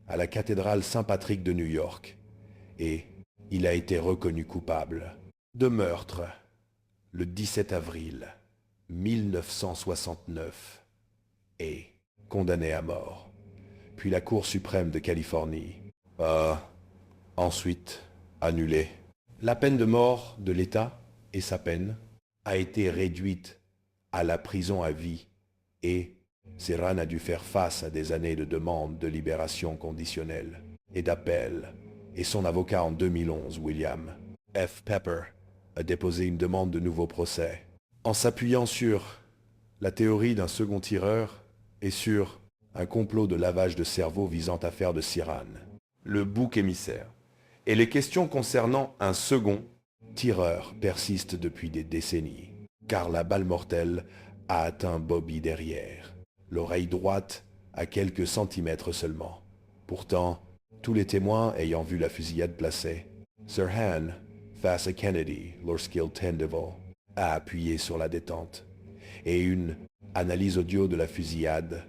A: à la cathédrale Saint-Patrick de New York, et il a été reconnu coupable de meurtre le 17 avril 1969 et condamné à mort. Puis la Cour suprême de Californie a ensuite annulé la peine de mort de l'État et sa peine a été réduite à la prison à vie et Sirhan a dû faire face à des années de demandes de libération conditionnelle et d'appel. Et son avocat en 2011, William F. Pepper, a déposé une demande de nouveau procès. En s'appuyant sur la théorie d'un second tireur et sur un complot de lavage de cerveau visant à faire de Sirhan le bouc émissaire. Et les questions concernant un second tireur persistent depuis des décennies, car la balle mortelle a atteint Bobby derrière, l'oreille droite à quelques centimètres seulement. Pourtant, tous les témoins ayant vu la fusillade placée, Sirhan face à Kennedy lorsqu'il Tendeville a appuyé sur la détente, et une analyse audio de la fusillade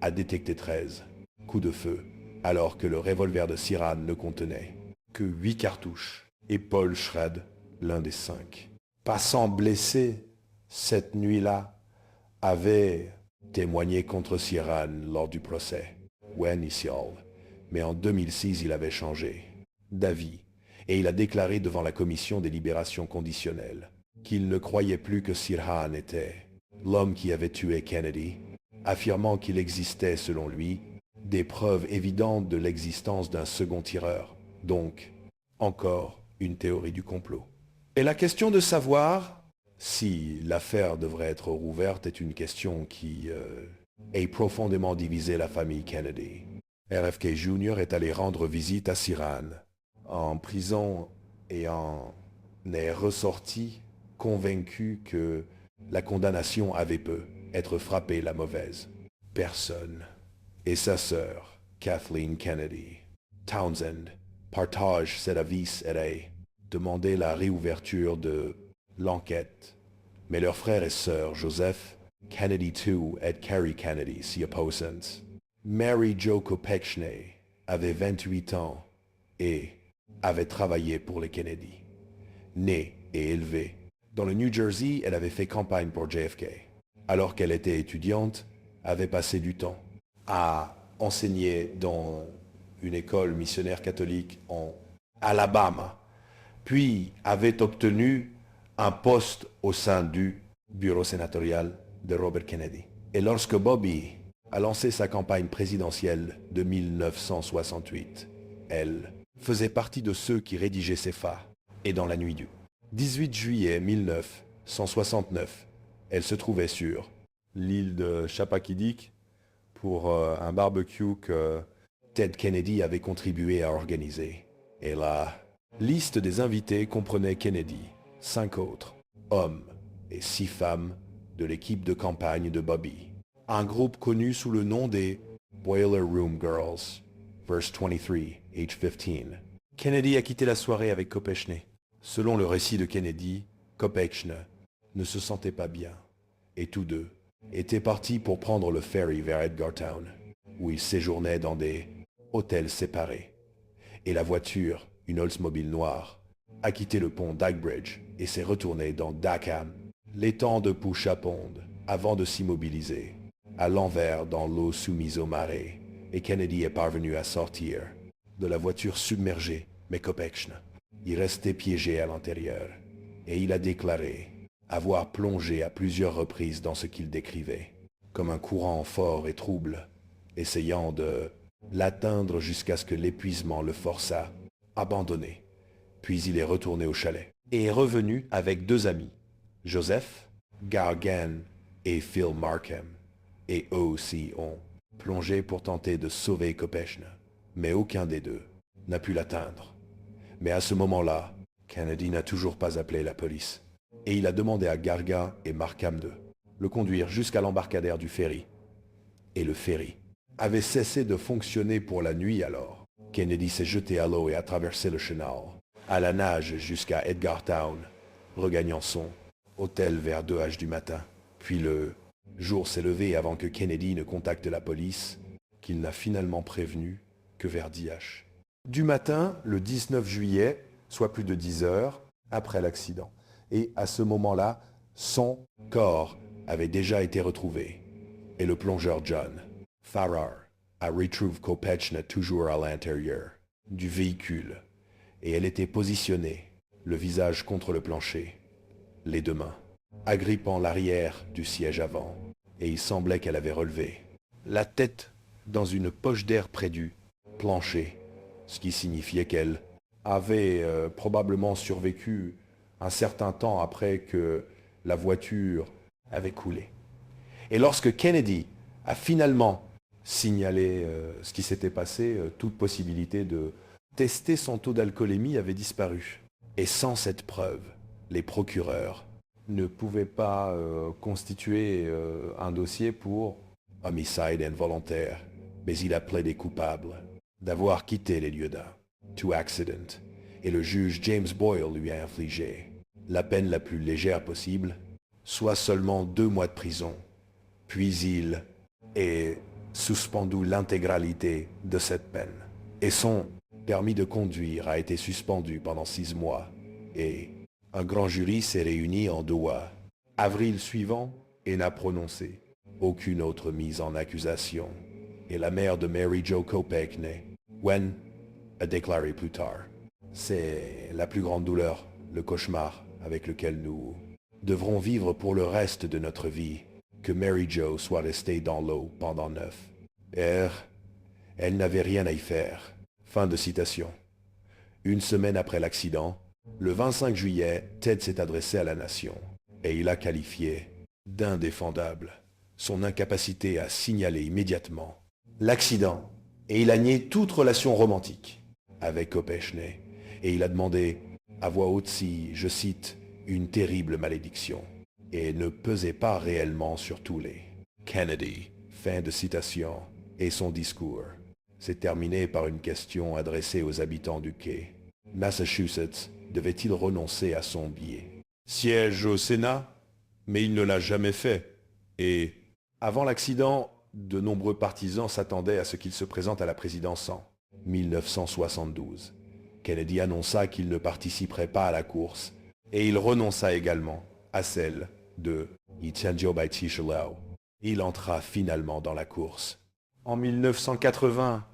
A: a détecté 13 coups de feu, alors que le revolver de Sirhan ne contenait que 8 cartouches, et Paul Schrad, l'un des 5, passant blessé cette nuit-là, avait témoigné contre Sirhan lors du procès, initial, mais en 2006 il avait changé d'avis, et il a déclaré devant la commission des libérations conditionnelles qu'il ne croyait plus que Sirhan était l'homme qui avait tué Kennedy, affirmant qu'il existait, selon lui, des preuves évidentes de l'existence d'un second tireur. Donc, encore une théorie du complot. Et la question de savoir si l'affaire devrait être rouverte est une question qui a profondément divisé la famille Kennedy. RFK Jr. est allé rendre visite à Sirhan en prison et en est ressorti convaincu que la condamnation avait peu être frappée la mauvaise. Personne. Et sa sœur, Kathleen Kennedy, Townsend, partage cet avis et a demandé la réouverture de l'enquête. Mais leurs frères et sœurs, Joseph Kennedy II et Carrie Kennedy, s'y opposent. Mary Jo Kopechne avait 28 ans et avait travaillé pour les Kennedy. Née et élevée dans le New Jersey, elle avait fait campagne pour JFK. Alors qu'elle était étudiante, avait passé du temps à enseigner dans une école missionnaire catholique en Alabama, puis avait obtenu un poste au sein du bureau sénatorial de Robert Kennedy. Et lorsque Bobby a lancé sa campagne présidentielle de 1968, elle faisait partie de ceux qui rédigeaient ses phares. Et dans la nuit du 18 juillet 1969, elle se trouvait sur l'île de Chappaquiddick pour un barbecue que Ted Kennedy avait contribué à organiser. Et la liste des invités comprenait Kennedy, 5 autres, hommes et 6 femmes de l'équipe de campagne de Bobby. Un groupe connu sous le nom des Boiler Room Girls, verse 23, age 15. Kennedy a quitté la soirée avec Kopechne. Selon le récit de Kennedy, Kopechne ne se sentait pas bien, et tous deux étaient partis pour prendre le ferry vers Edgartown, où ils séjournaient dans des hôtels séparés. Et la voiture, une Oldsmobile noire, a quitté le pont Dyke et s'est retournée dans Dackham, l'étang de Pouchapond, avant de s'immobiliser, à l'envers dans l'eau soumise aux marées, et Kennedy est parvenu à sortir de la voiture submergée, mais Kopechne y restait piégé à l'intérieur, et il a déclaré avoir plongé à plusieurs reprises dans ce qu'il décrivait, comme un courant fort et trouble, essayant de l'atteindre jusqu'à ce que l'épuisement le forçât à abandonner. Puis il est retourné au chalet, et est revenu avec 2 amis, Joseph Gargan et Phil Markham, et eux aussi ont plongé pour tenter de sauver Kopechne, mais aucun des deux n'a pu l'atteindre. Mais à ce moment-là, Kennedy n'a toujours pas appelé la police, et il a demandé à Gargan et Markham le conduire jusqu'à l'embarcadère du ferry. Et le ferry avait cessé de fonctionner pour la nuit alors. Kennedy s'est jeté à l'eau et a traversé le canal, à la nage jusqu'à Edgartown, regagnant son hôtel vers 2 heures du matin. Puis le jour s'est levé avant que Kennedy ne contacte la police, qu'il n'a finalement prévenu que vers 10 heures du matin, le 19 juillet, soit plus de 10 heures après l'accident. Et à ce moment-là, son corps avait déjà été retrouvé. Et le plongeur John Farrar a retrouvé Kopechne toujours à l'intérieur du véhicule. Et elle était positionnée, le visage contre le plancher, les deux mains agrippant l'arrière du siège avant. Et il semblait qu'elle avait relevé la tête dans une poche d'air près du plancher, ce qui signifiait qu'elle avait probablement survécu un certain temps après que la voiture avait coulé. Et lorsque Kennedy a finalement signalé ce qui s'était passé, toute possibilité de tester son taux d'alcoolémie avait disparu. Et sans cette preuve, les procureurs ne pouvaient pas constituer un dossier pour homicide involontaire, mais il a plaidé coupable d'avoir quitté les lieux d'un to accident, et le juge James Boyle lui a infligé la peine la plus légère possible, soit seulement 2 mois de prison. Puis il est suspendu l'intégralité de cette peine. Et son permis de conduire a été suspendu pendant 6 mois. Et un grand jury s'est réuni en Doha, avril suivant, et n'a prononcé aucune autre mise en accusation. Et la mère de Mary Jo Kopechne, Wen, a déclaré plus tard: c'est la plus grande douleur, le cauchemar avec lequel nous devrons vivre pour le reste de notre vie, que Mary Jo soit restée dans l'eau pendant 9 heures. Elle n'avait rien à y faire. Fin de citation. Une semaine après l'accident, le 25 juillet, Ted s'est adressé à la nation et il a qualifié d'indéfendable son incapacité à signaler immédiatement l'accident, et il a nié toute relation romantique avec Kopechne, et il a demandé à voix haute si, je cite, une terrible malédiction, et ne pesait pas réellement sur tous les Kennedy. Fin de citation. Et son discours s'est terminé par une question adressée aux habitants du quai. Massachusetts devait-il renoncer à son billet siège au Sénat? Mais il ne l'a jamais fait. Et avant l'accident, de nombreux partisans s'attendaient à ce qu'il se présente à la présidence en 1972. Kennedy annonça qu'il ne participerait pas à la course, et il renonça également à celle de Ichanjo Baitishalao. Il entra finalement dans la course. En 1980,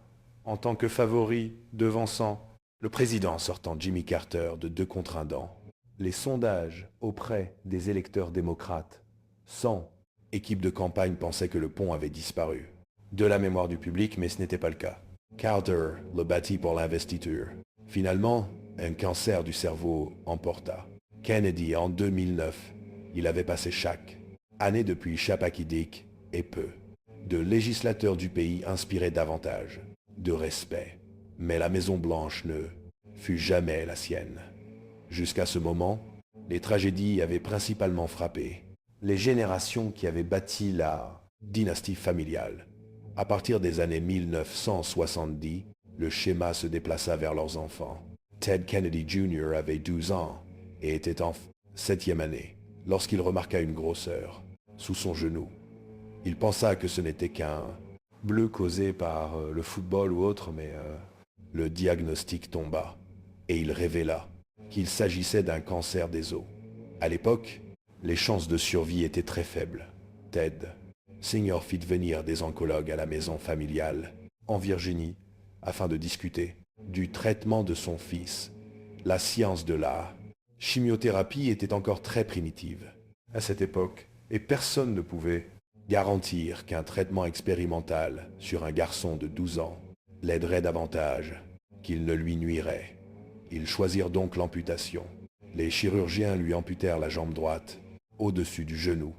A: en tant que favori, devançant le président sortant Jimmy Carter de 2 contre 1 dents. Les sondages auprès des électeurs démocrates, sans équipe de campagne, pensaient que le pont avait disparu de la mémoire du public, mais ce n'était pas le cas. Carter le battit pour l'investiture. Finalement, un cancer du cerveau emporta Kennedy en 2009. Il avait passé chaque année depuis Chappaquiddick et peu de législateurs du pays inspiraient davantage de respect. Mais la Maison-Blanche ne fut jamais la sienne. Jusqu'à ce moment, les tragédies avaient principalement frappé les générations qui avaient bâti la dynastie familiale. À partir des années 1970, le schéma se déplaça vers leurs enfants. Ted Kennedy Jr. avait 12 ans et était en 7e année lorsqu'il remarqua une grosseur sous son genou. Il pensa que ce n'était qu'un bleu causé par le football ou autre, mais le diagnostic tomba et il révéla qu'il s'agissait d'un cancer des os. À l'époque, les chances de survie étaient très faibles. Ted Sr. fit venir des oncologues à la maison familiale en Virginie afin de discuter du traitement de son fils. La science de la chimiothérapie était encore très primitive à cette époque et personne ne pouvait garantir qu'un traitement expérimental sur un garçon de 12 ans l'aiderait davantage qu'il ne lui nuirait. Ils choisirent donc l'amputation. Les chirurgiens lui amputèrent la jambe droite au-dessus du genou.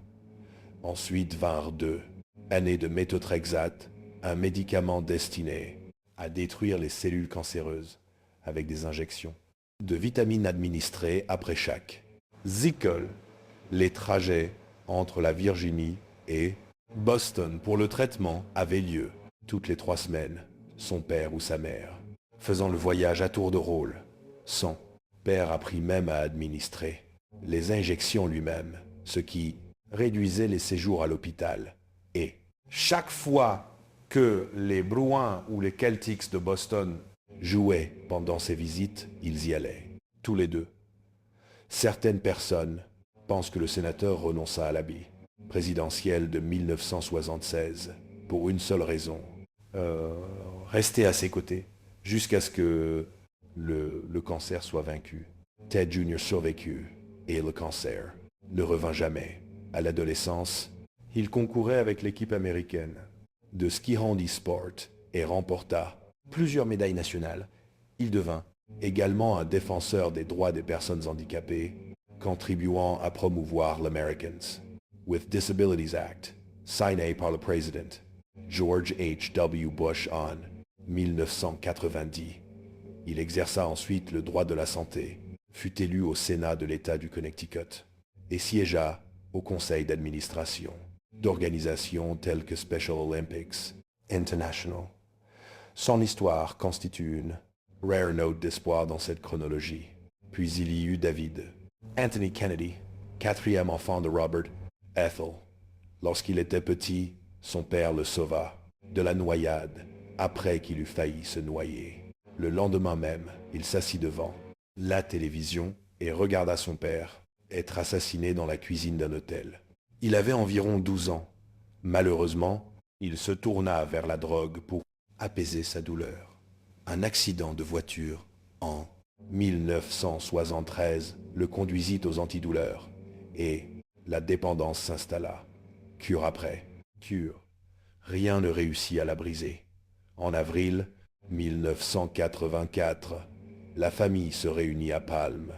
A: Ensuite vinrent 2 années de méthotrexate, un médicament destiné à détruire les cellules cancéreuses avec des injections de vitamines administrées après chaque cycle. Les trajets entre la Virginie et Boston pour le traitement avait lieu toutes les 3 semaines, son père ou sa mère, faisant le voyage à tour de rôle. Son père apprit même à administrer les injections lui-même, ce qui réduisait les séjours à l'hôpital. Et chaque fois que les Bruins ou les Celtics de Boston jouaient pendant ces visites, ils y allaient, tous les deux. Certaines personnes pensent que le sénateur renonça à l'habit présidentiel de 1976 pour une seule raison, rester à ses côtés jusqu'à ce que le cancer soit vaincu. Ted Jr. survécut et le cancer ne revint jamais. À l'adolescence, il concourait avec l'équipe américaine de ski handisport et remporta plusieurs médailles nationales. Il devint également un défenseur des droits des personnes handicapées, contribuant à promouvoir l'Americans with Disabilities Act, signé par le président George H.W. Bush en 1990. Il exerça ensuite le droit de la santé, fut élu au Sénat de l'État du Connecticut et siégea au conseil d'administration d'organisations telles que Special Olympics International. Son histoire constitue une rare note d'espoir dans cette chronologie. Puis il y eut David, Anthony Kennedy, 4e enfant de Robert Ethel. Lorsqu'il était petit, son père le sauva de la noyade après qu'il eut failli se noyer. Le lendemain même, il s'assit devant la télévision et regarda son père être assassiné dans la cuisine d'un hôtel. Il avait environ 12 ans. Malheureusement, il se tourna vers la drogue pour apaiser sa douleur. Un accident de voiture en 1973 le conduisit aux antidouleurs et la dépendance s'installa. Cure après cure, rien ne réussit à la briser. En avril 1984, la famille se réunit à Palm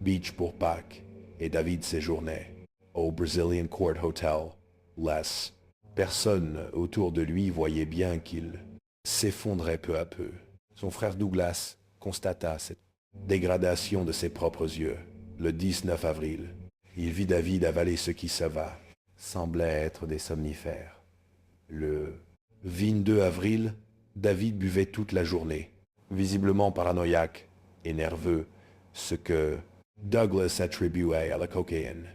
A: Beach pour Pâques et David séjournait au Brazilian Court Hotel. Personne autour de lui voyait bien qu'il s'effondrait peu à peu. Son frère Douglas constata cette dégradation de ses propres yeux. Le 19 avril, il vit David avaler ce qui semblait être des somnifères. Le 22 avril, David buvait toute la journée, visiblement paranoïaque et nerveux, ce que Douglas attribuait à la cocaïne.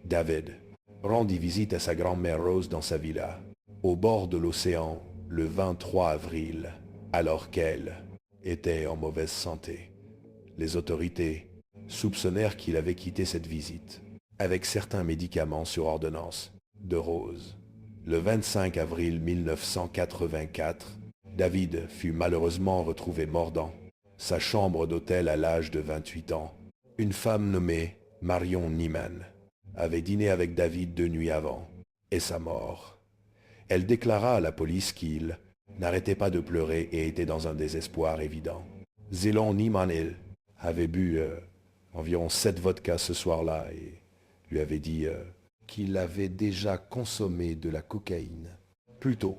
A: David rendit visite à sa grand-mère Rose dans sa villa, au bord de l'océan, le 23 avril, alors qu'elle était en mauvaise santé. Les autorités soupçonnèrent qu'il avait quitté cette visite avec certains médicaments sur ordonnance de Rose. Le 25 avril 1984, David fut malheureusement retrouvé mort dans sa chambre d'hôtel à l'âge de 28 ans. Une femme nommée Marion Niemann avait dîné avec David 2 nuits avant, et sa mort. Elle déclara à la police qu'il n'arrêtait pas de pleurer et était dans un désespoir évident. Zélon Niemann avait bu environ 7 vodkas ce soir-là et lui avait dit qu'il avait déjà consommé de la cocaïne. Plus tôt,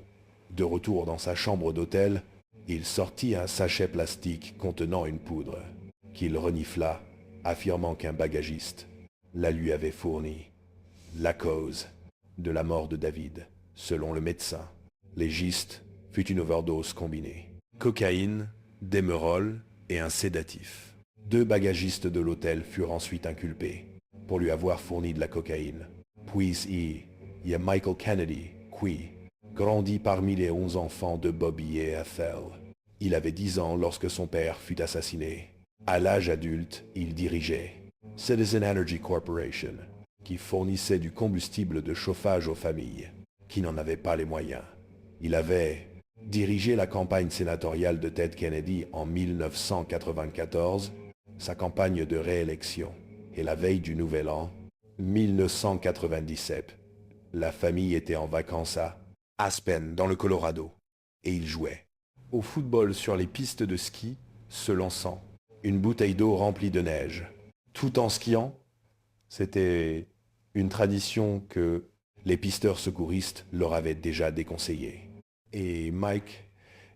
A: de retour dans sa chambre d'hôtel, il sortit un sachet plastique contenant une poudre, qu'il renifla, affirmant qu'un bagagiste la lui avait fournie. La cause de la mort de David, selon le médecin légiste, fut une overdose combinée. Cocaïne, Demerol et un sédatif. 2 bagagistes de l'hôtel furent ensuite inculpés pour lui avoir fourni de la cocaïne. Puis il y a Michael Kennedy, qui grandit parmi les 11 enfants de Bobby et Ethel. Il avait 10 ans lorsque son père fut assassiné. À l'âge adulte, il dirigeait Citizen Energy Corporation, qui fournissait du combustible de chauffage aux familles qui n'en avaient pas les moyens. Il avait dirigé la campagne sénatoriale de Ted Kennedy en 1994, sa campagne de réélection, et la veille du Nouvel An, 1997, la famille était en vacances à Aspen, dans le Colorado, et il jouait au football sur les pistes de ski, se lançant une bouteille d'eau remplie de neige. Tout en skiant, c'était une tradition que les pisteurs secouristes leur avaient déjà déconseillée. Et Mike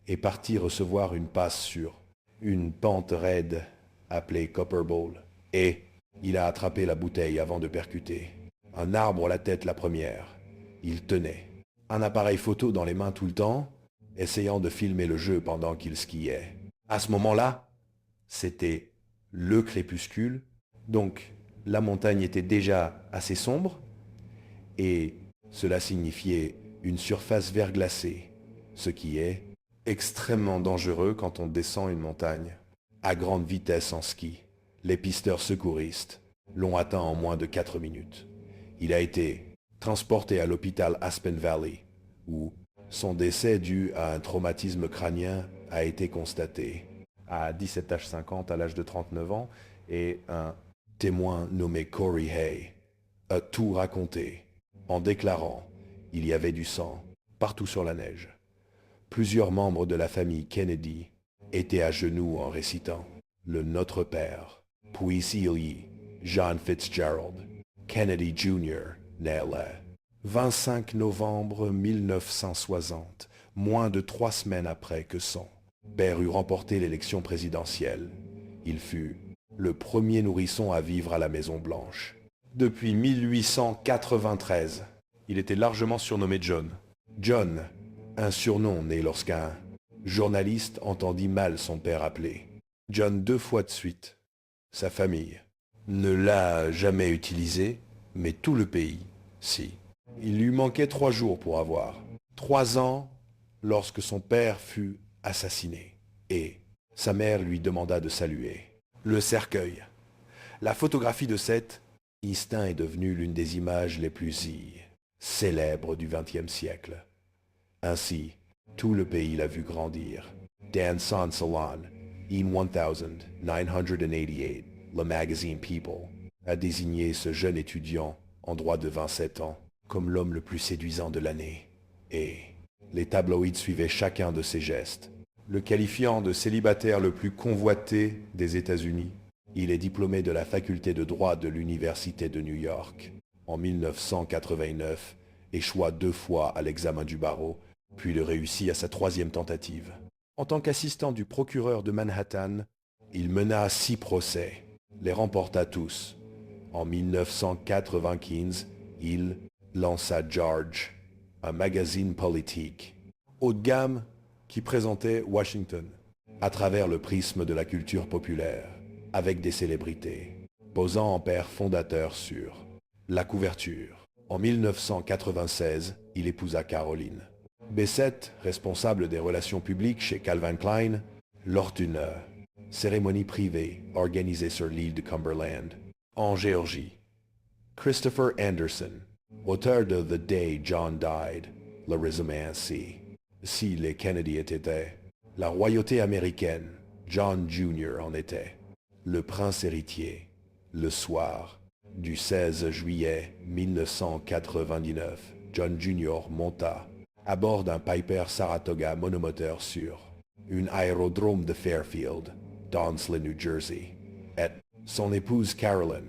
A: est parti recevoir une passe sur une pente raide appelée Copper Bowl, et il a attrapé la bouteille avant de percuter Un arbre la tête la première. Il tenait un appareil photo dans les mains tout le temps, essayant de filmer le jeu pendant qu'il skiait. À ce moment-là, c'était le crépuscule, donc la montagne était déjà assez sombre, et cela signifiait une surface verglacée, ce qui est extrêmement dangereux quand on descend une montagne à grande vitesse en ski. Les pisteurs secouristes l'ont atteint en moins de 4 minutes. Il a été transporté à l'hôpital Aspen Valley, où son décès dû à un traumatisme crânien a été constaté à 17h50 à l'âge de 39 ans, et un témoin nommé Corey Hay a tout raconté en déclarant il y avait du sang partout sur la neige. Plusieurs membres de la famille Kennedy étaient à genoux en récitant le Notre Père, puis il y John Fitzgerald, Kennedy Jr. naît le 25 novembre 1960, moins de 3 semaines après que son père eut remporté l'élection présidentielle. Il fut le premier nourrisson à vivre à la Maison-Blanche. Depuis 1893, il était largement surnommé John. John, un surnom né lorsqu'un journaliste entendit mal son père appeler John 2 fois de suite. Sa famille ne l'a jamais utilisé, mais tout le pays, si. Il lui manquait 3 jours pour avoir 3 ans lorsque son père fut assassiné, et sa mère lui demanda de saluer le cercueil. La photographie de cet instinct est devenue l'une des images les plus célèbres du XXe siècle. Ainsi, tout le pays l'a vu grandir. Dan San Salon, in 1988, le magazine People, a désigné ce jeune étudiant en droit de 27 ans comme l'homme le plus séduisant de l'année. Et les tabloïds suivaient chacun de ses gestes, le qualifiant de célibataire le plus convoité des États-Unis. Il est diplômé de la faculté de droit de l'Université de New York. En 1989, échoua 2 fois à l'examen du barreau, puis le réussit à sa 3e tentative. En tant qu'assistant du procureur de Manhattan, il mena 6 procès, les remporta tous. En 1995, il lança George, un magazine politique haut de gamme qui présentait Washington à travers le prisme de la culture populaire, avec des célébrités, posant en père fondateur sur la couverture. En 1996, il épousa Caroline Bessette, responsable des relations publiques chez Calvin Klein, lors d'une cérémonie privée organisée sur l'île de Cumberland, en Géorgie. Christopher Anderson, auteur de The Day John Died, le résumé ainsi. Si les Kennedy étaient la royauté américaine, John Jr. en était le prince héritier. Le soir du 16 juillet 1999, John Jr. monta à bord d'un Piper Saratoga monomoteur sur un aérodrome de Fairfield, Downsville, New Jersey, et son épouse Carolyn,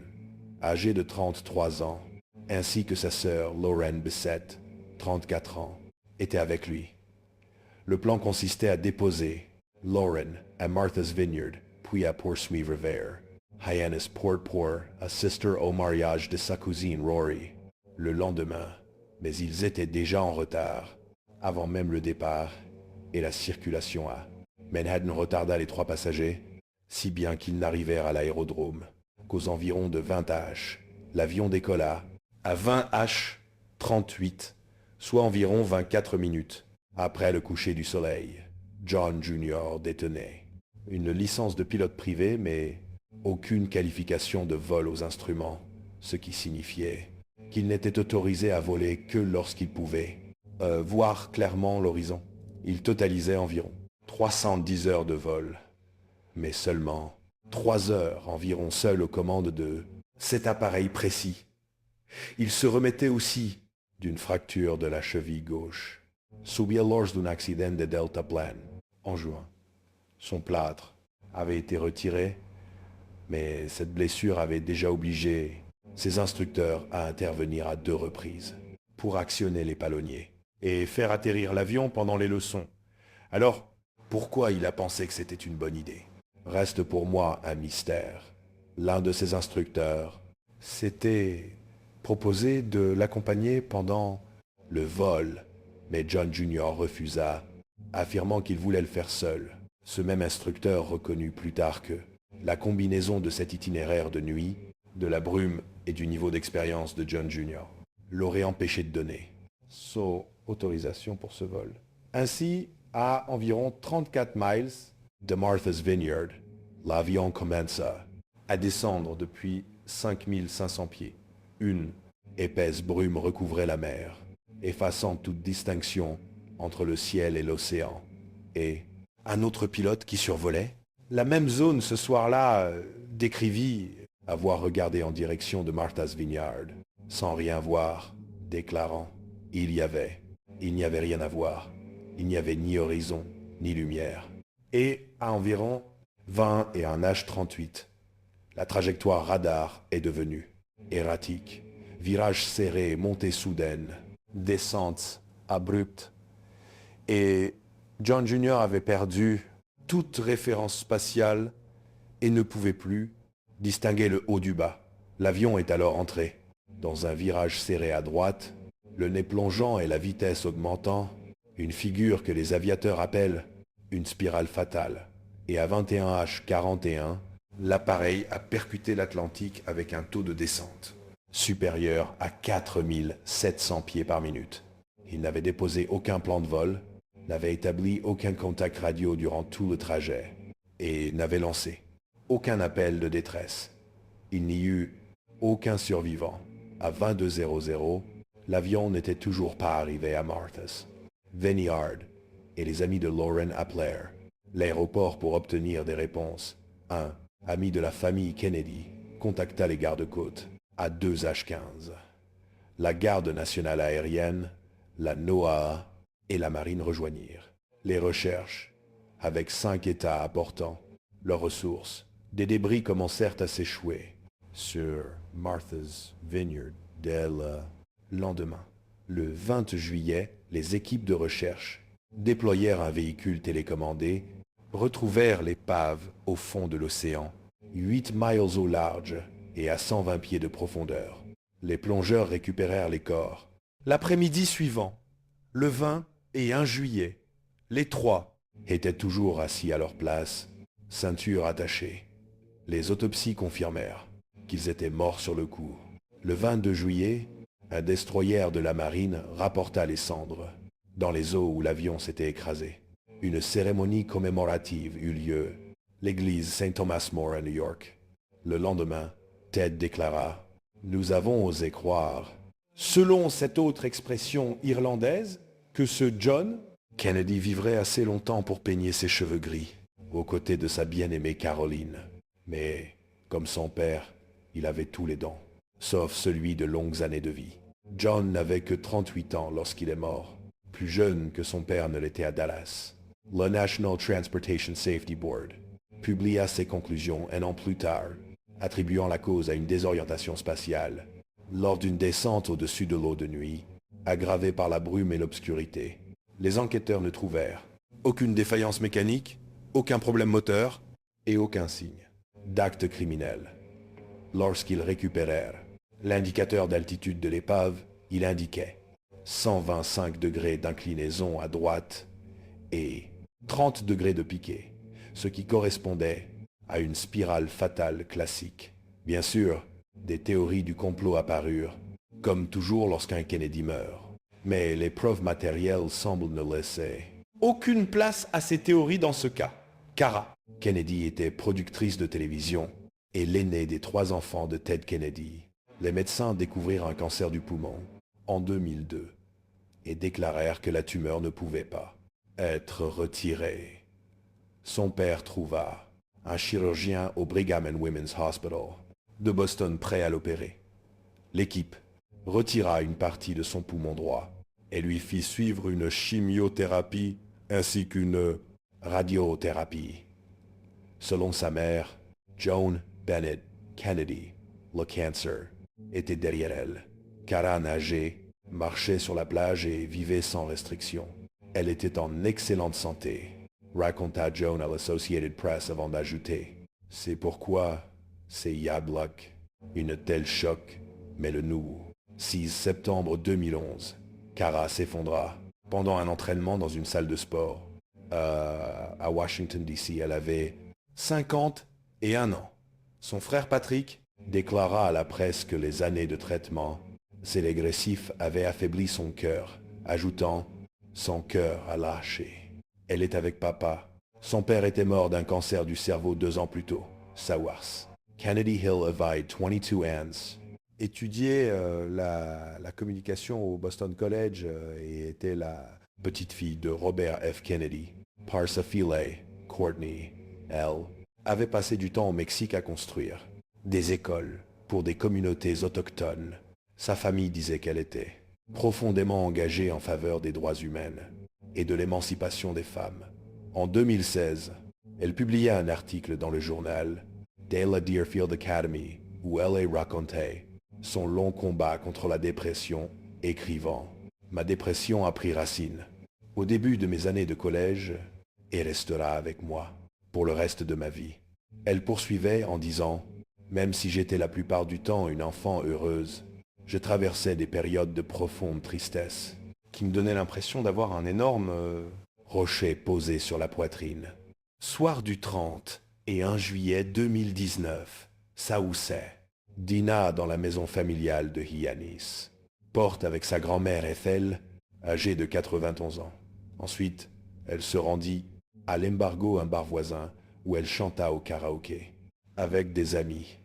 A: âgée de 33 ans, ainsi que sa sœur Lauren Bissett, 34 ans, étaient avec lui. Le plan consistait à déposer Lauren à Martha's Vineyard, puis à Port-Sweet River, Hyannisport pour assister au mariage de sa cousine Rory le lendemain, mais ils étaient déjà en retard, avant même le départ, et la circulation à Manhattan retarda les 3 passagers, si bien qu'ils n'arrivèrent à l'aérodrome qu'aux environs de 20 H. L'avion décolla à 20 H 38, soit environ 24 minutes après le coucher du soleil. John Jr. détenait une licence de pilote privé, mais aucune qualification de vol aux instruments, ce qui signifiait qu'il n'était autorisé à voler que lorsqu'il pouvait voir clairement l'horizon. Il totalisait environ 310 heures de vol, mais seulement 3 heures environ seul aux commandes de cet appareil précis. Il se remettait aussi d'une fracture de la cheville gauche, subia lors d'un accident de deltaplane en juin. Son plâtre avait été retiré, mais cette blessure avait déjà obligé ses instructeurs à intervenir à 2 reprises pour actionner les palonniers et faire atterrir l'avion pendant les leçons. Alors, pourquoi il a pensé que c'était une bonne idée? Reste pour moi un mystère. L'un de ses instructeurs, c'était proposé de l'accompagner pendant le vol, mais John Jr. refusa, affirmant qu'il voulait le faire seul. Ce même instructeur reconnut plus tard que la combinaison de cet itinéraire de nuit, de la brume et du niveau d'expérience de John Jr. l'aurait empêché de donner autorisation pour ce vol. Ainsi, à environ 34 miles de Martha's Vineyard, l'avion commença à descendre depuis 5500 pieds. Une épaisse brume recouvrait la mer, effaçant toute distinction entre le ciel et l'océan. Et un autre pilote qui survolait la même zone ce soir-là décrivit avoir regardé en direction de Martha's Vineyard, sans rien voir, déclarant « Il n'y avait rien à voir, il n'y avait ni horizon, ni lumière. » Et à environ 20 et un H-38, la trajectoire radar est devenue erratique, virage serré, montée soudaine, descente abrupte. Et John Jr. avait perdu toute référence spatiale et ne pouvait plus distinguer le haut du bas. L'avion est alors entré dans un virage serré à droite, le nez plongeant et la vitesse augmentant, une figure que les aviateurs appellent une spirale fatale. Et à 21 H 41, l'appareil a percuté l'Atlantique avec un taux de descente supérieur à 4700 pieds par minute. Il n'avait déposé aucun plan de vol, n'avait établi aucun contact radio durant tout le trajet et n'avait lancé aucun appel de détresse. Il n'y eut aucun survivant. À 22:00, l'avion n'était toujours pas arrivé à Martha's Vineyard et les amis de Lauren appelèrent l'aéroport pour obtenir des réponses. Un ami de la famille Kennedy contacta les gardes-côtes à 2 H 15. La garde nationale aérienne, la NOAA et la marine rejoignirent les recherches avec 5 États apportant leurs ressources. Des débris commencèrent à s'échouer sur Martha's Vineyard dès le lendemain. Le 20 juillet, les équipes de recherche déployèrent un véhicule télécommandé, retrouvèrent l'épave au fond de l'océan, 8 miles au large et à 120 pieds de profondeur. Les plongeurs récupérèrent les corps. L'après-midi suivant, le 20 et 1 juillet, les trois étaient toujours assis à leur place, ceinture attachée. Les autopsies confirmèrent qu'ils étaient morts sur le coup. Le 22 juillet, un destroyer de la marine rapporta les cendres dans les eaux où l'avion s'était écrasé. Une cérémonie commémorative eut lieu, l'église St. Thomas More à New York. Le lendemain, Ted déclara « Nous avons osé croire, selon cette autre expression irlandaise, que ce John Kennedy vivrait assez longtemps pour peigner ses cheveux gris, aux côtés de sa bien-aimée Caroline. Mais, comme son père, il avait tous les dons, sauf celui de longues années de vie. John n'avait que 38 ans lorsqu'il est mort, plus jeune que son père ne l'était à Dallas. Le National Transportation Safety Board publia ses conclusions un an plus tard, attribuant la cause à une désorientation spatiale, lors d'une descente au-dessus de l'eau de nuit, aggravée par la brume et l'obscurité. Les enquêteurs ne trouvèrent aucune défaillance mécanique, aucun problème moteur et aucun signe d'acte criminel. Lorsqu'ils récupérèrent l'indicateur d'altitude de l'épave, il indiquait 125 degrés d'inclinaison à droite et 30 degrés de piqué, ce qui correspondait à une spirale fatale classique. Bien sûr, des théories du complot apparurent, comme toujours lorsqu'un Kennedy meurt. Mais les preuves matérielles semblent ne laisser aucune place à ces théories dans ce cas. Cara Kennedy était productrice de télévision et l'aîné des 3 enfants de Ted Kennedy. Les médecins découvrirent un cancer du poumon en 2002 et déclarèrent que la tumeur ne pouvait pas être retirée. Son père trouva un chirurgien au Brigham and Women's Hospital de Boston prêt à l'opérer. L'équipe retira une partie de son poumon droit et lui fit suivre une chimiothérapie ainsi qu'une radiothérapie. Selon sa mère, Joan Bennett Kennedy, le cancer était derrière elle. Cara nageait, marchait sur la plage et vivait sans restriction. Elle était en excellente santé, raconta Joan à l'Associated Press avant d'ajouter. C'est pourquoi c'est Yablock. Une telle choc met le nous 6 septembre 2011. Kara s'effondra pendant un entraînement dans une salle de sport. À Washington, D.C., elle avait 51 ans. Son frère Patrick déclara à la presse que les années de traitement sélégressif avaient affaibli son cœur, ajoutant « Son cœur a lâché. Elle est avec papa. Son père était mort d'un cancer du cerveau 2 ans plus tôt. Sawars. Kennedy Hill Avide, 22 ans. » Étudiait la communication au Boston College et était la petite fille de Robert F. Kennedy. Parsifal Courtney, elle, avait passé du temps au Mexique à construire des écoles pour des communautés autochtones. Sa famille disait qu'elle était profondément engagée en faveur des droits humains et de l'émancipation des femmes. En 2016, elle publia un article dans le journal Dale Deerfield Academy où elle racontait son long combat contre la dépression, écrivant « Ma dépression a pris racine au début de mes années de collège et restera avec moi pour le reste de ma vie. » Elle poursuivait en disant « Même si j'étais la plupart du temps une enfant heureuse, je traversais des périodes de profonde tristesse qui me donnaient l'impression d'avoir un énorme rocher posé sur la poitrine. » Soir du 30 et 1 juillet 2019, Saoussé dîna dans la maison familiale de Hyannis. Porte avec sa grand-mère Ethel, âgée de 91 ans. Ensuite, elle se rendit à l'Embargo, un bar voisin, où elle chanta au karaoké, avec des amis.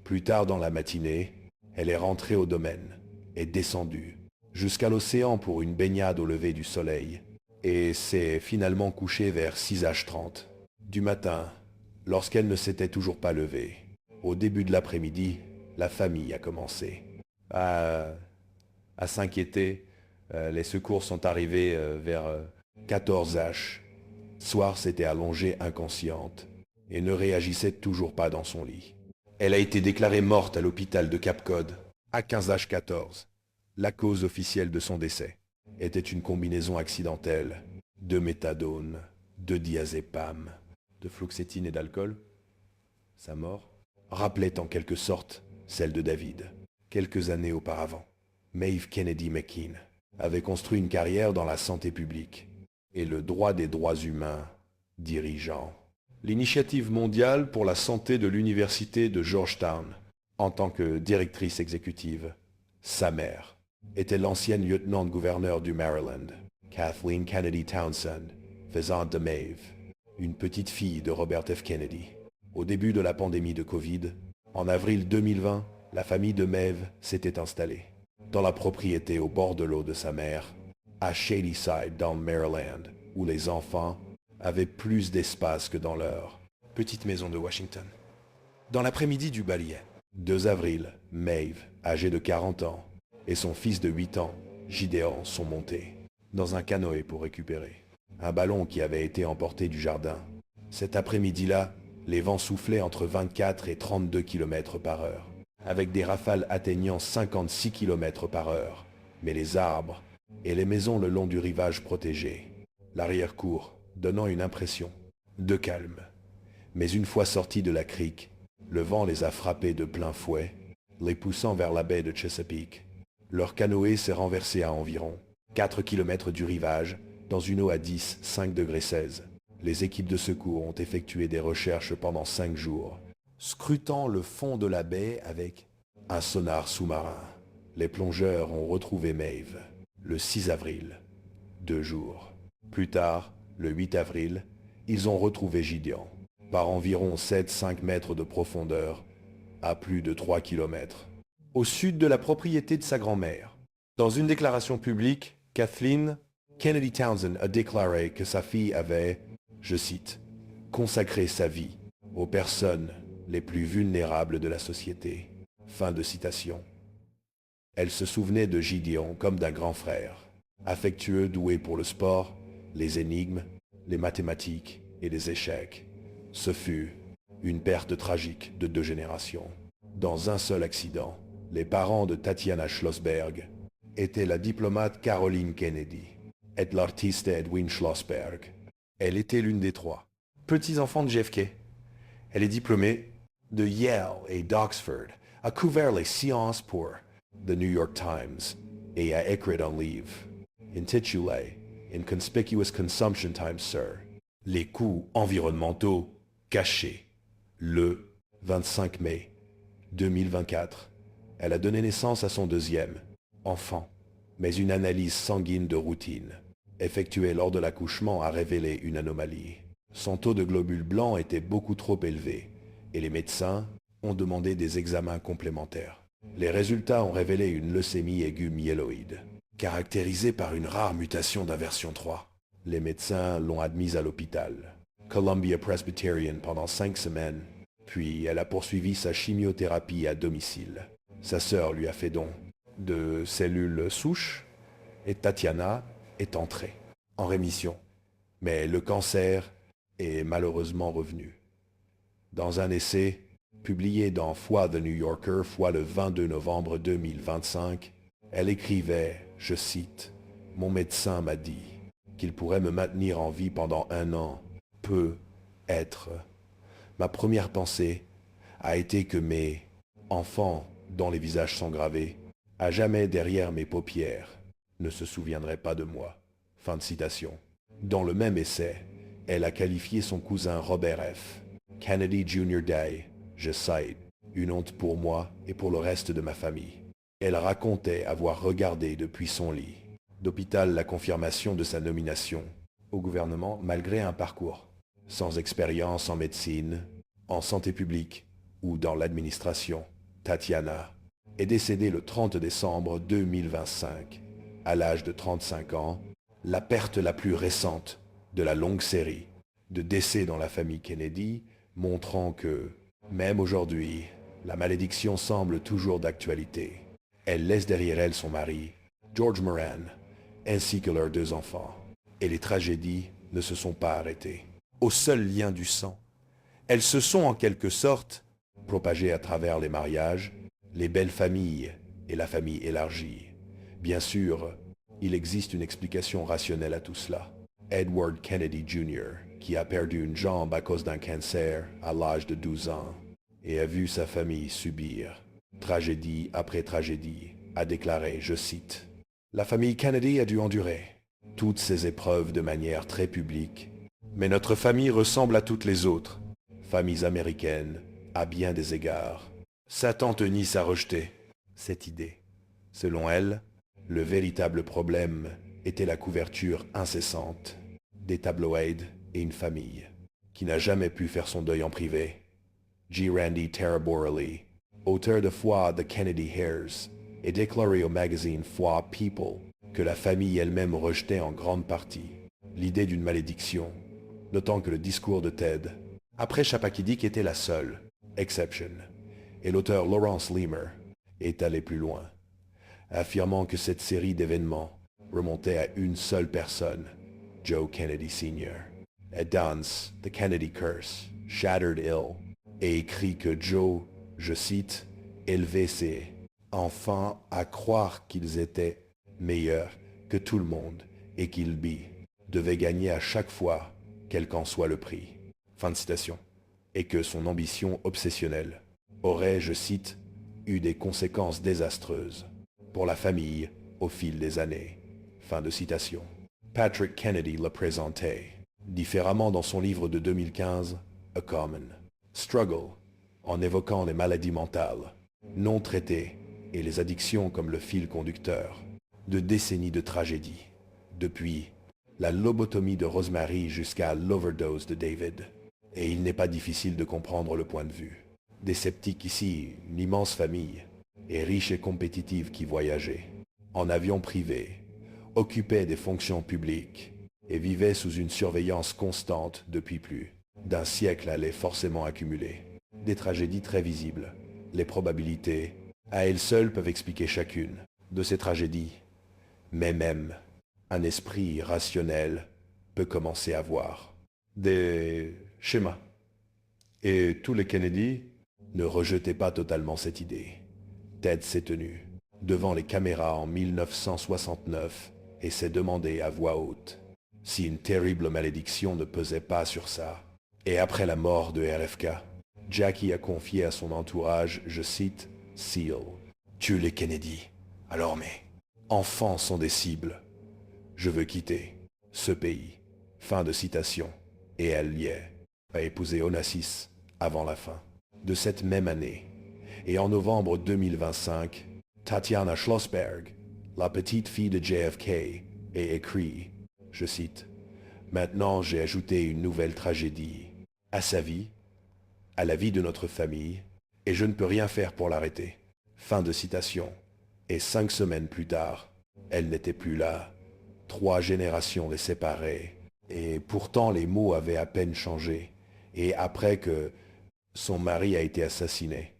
A: Plus tard dans la matinée, elle est rentrée au domaine et descendue jusqu'à l'océan pour une baignade au lever du soleil, et s'est finalement couchée vers 6h30 du matin, lorsqu'elle ne s'était toujours pas levée. Au début de l'après-midi, la famille a commencé à s'inquiéter. Les secours sont arrivés vers 14h. Soir s'était allongée inconsciente et ne réagissait toujours pas dans son lit. Elle a été déclarée morte à l'hôpital de Cap Cod à 15h14. La cause officielle de son décès était une combinaison accidentelle de méthadone, de diazépam, de fluoxétine et d'alcool. Sa mort rappelait en quelque sorte celle de David. Quelques années auparavant, Maeve Kennedy McKean avait construit une carrière dans la santé publique et le droit des droits humains, dirigeant l'initiative mondiale pour la santé de l'université de Georgetown en tant que directrice exécutive. Sa mère était l'ancienne lieutenant-gouverneur du Maryland, Kathleen Kennedy Townsend, faisante de Maeve, une petite fille de Robert F. Kennedy. Au début de la pandémie de Covid, en avril 2020, la famille de Maeve s'était installée dans la propriété au bord de l'eau de sa mère, à Shadyside dans le Maryland, où les enfants avaient plus d'espace que dans leur petite maison de Washington. Dans l'après-midi du Baliet, 2 avril, Maeve, âgée de 40 ans, et son fils de 8 ans, Gideon, sont montés dans un canoë pour récupérer un ballon qui avait été emporté du jardin. Cet après-midi-là, les vents soufflaient entre 24 et 32 km par heure, avec des rafales atteignant 56 km par heure. Mais les arbres et les maisons le long du rivage protégé, l'arrière-cour donnant une impression de calme. Mais une fois sortis de la crique, le vent les a frappés de plein fouet, les poussant vers la baie de Chesapeake. Leur canoë s'est renversé à environ 4 km du rivage, dans une eau à 5 degrés 16. Les équipes de secours ont effectué des recherches pendant 5 jours, scrutant le fond de la baie avec un sonar sous-marin. Les plongeurs ont retrouvé Maeve le 6 avril, 2 jours. Plus tard, le 8 avril, ils ont retrouvé Gideon, par environ 7-5 mètres de profondeur, à plus de 3 km, au sud de la propriété de sa grand-mère. Dans une déclaration publique, Kathleen Kennedy Townsend a déclaré que sa fille avait, je cite, « consacré sa vie aux personnes les plus vulnérables de la société ». Fin de citation. Elle se souvenait de Gideon comme d'un grand frère, affectueux, doué pour le sport, les énigmes, les mathématiques et les échecs. Ce fut une perte tragique de 2 générations. Dans un seul accident, les parents de Tatiana Schlossberg étaient la diplomate Caroline Kennedy et l'artiste Edwin Schlossberg. Elle était l'une des 3 petits-enfants de JFK. Elle est diplômée de Yale et d'Oxford, a couvert les sciences pour The New York Times, et a écrit un livre, intitulé Inconspicuous Consumption Time, Sir, les coûts environnementaux cachés. Le 25 mai 2024, elle a donné naissance à son deuxième enfant, mais une analyse sanguine de routine, effectuée lors de l'accouchement, a révélé une anomalie. Son taux de globules blancs était beaucoup trop élevé, et les médecins ont demandé des examens complémentaires. Les résultats ont révélé une leucémie aiguë myéloïde, caractérisée par une rare mutation d'inversion 3. Les médecins l'ont admise à l'hôpital Columbia Presbyterian pendant 5 semaines, puis elle a poursuivi sa chimiothérapie à domicile. Sa sœur lui a fait don de cellules souches et Tatiana est entrée en rémission. Mais le cancer est malheureusement revenu. Dans un essai publié dans Foi The New Yorker, Foi le 22 novembre 2025, elle écrivait, je cite, « Mon médecin m'a dit qu'il pourrait me maintenir en vie pendant 1 an. Peut être. Ma première pensée a été que mes enfants, dont les visages sont gravés, à jamais derrière mes paupières, ne se souviendraient pas de moi. » Fin de citation. Dans le même essai, elle a qualifié son cousin Robert F. Kennedy Jr. Day, je cite, « une honte pour moi et pour le reste de ma famille. » Elle racontait avoir regardé depuis son lit d'hôpital la confirmation de sa nomination au gouvernement malgré un parcours sans expérience en médecine, en santé publique ou dans l'administration. Tatiana est décédée le 30 décembre 2025, à l'âge de 35 ans, la perte la plus récente de la longue série de décès dans la famille Kennedy, montrant que, même aujourd'hui, la malédiction semble toujours d'actualité. Elle laisse derrière elle son mari, George Moran, ainsi que leurs 2 enfants. Et les tragédies ne se sont pas arrêtées au seul lien du sang. Elles se sont en quelque sorte propagées à travers les mariages, les belles familles et la famille élargie. Bien sûr, il existe une explication rationnelle à tout cela. Edward Kennedy Jr., qui a perdu une jambe à cause d'un cancer à l'âge de 12 ans et a vu sa famille subir tragédie après tragédie, a déclaré, je cite, « La famille Kennedy a dû endurer toutes ces épreuves de manière très publique, mais notre famille ressemble à toutes les autres familles américaines à bien des égards. » Sa tante Eunice a rejeté cette idée. Selon elle, le véritable problème était la couverture incessante des tabloïds et une famille qui n'a jamais pu faire son deuil en privé. G. Randy Taraborelli, auteur de Foi The Kennedy Hairs, et déclaré au magazine Foi People que la famille elle-même rejetait en grande partie l'idée d'une malédiction, notant que le discours de Ted, après Chappaquiddick, était la seule exception, et l'auteur Lawrence Leamer est allé plus loin, affirmant que cette série d'événements remontait à une seule personne, Joe Kennedy Sr. Adams, The Kennedy Curse, Shattered Hill, et écrit que Joe, je cite, élevait ses enfants à croire qu'ils étaient meilleurs que tout le monde et qu'il devait gagner à chaque fois, quel qu'en soit le prix. Fin de citation. Et que son ambition obsessionnelle aurait, je cite, eu des conséquences désastreuses pour la famille au fil des années. Fin de citation. Patrick Kennedy le présentait différemment dans son livre de 2015, A Common Struggle, en évoquant les maladies mentales non traitées et les addictions comme le fil conducteur de décennies de tragédies, depuis la lobotomie de Rosemary jusqu'à l'overdose de David. Et il n'est pas difficile de comprendre le point de vue des sceptiques ici, une immense famille, et riche et compétitive qui voyageait en avion privé, occupait des fonctions publiques et vivait sous une surveillance constante depuis plus d'un siècle allait forcément accumuler des tragédies très visibles. Les probabilités, à elles seules, peuvent expliquer chacune de ces tragédies, mais même un esprit rationnel peut commencer à voir des schémas. Et tous les Kennedy ne rejetaient pas totalement cette idée. Ted s'est tenu devant les caméras en 1969 et s'est demandé à voix haute si une terrible malédiction ne pesait pas sur ça. Et après la mort de RFK, Jackie a confié à son entourage, je cite, Seal, tue les Kennedy. Alors mes enfants sont des cibles. Je veux quitter ce pays. Fin de citation. Et elle y est, a épousé Onassis avant la fin de cette même année. Et en novembre 2025, Tatiana Schlossberg, la petite fille de JFK, a écrit, je cite, « Maintenant j'ai ajouté une nouvelle tragédie à sa vie, à la vie de notre famille, et je ne peux rien faire pour l'arrêter. » Fin de citation. Et 5 semaines plus tard, elle n'était plus là. 3 générations les séparaient. Et pourtant les mots avaient à peine changé. Et après que son mari a été assassiné,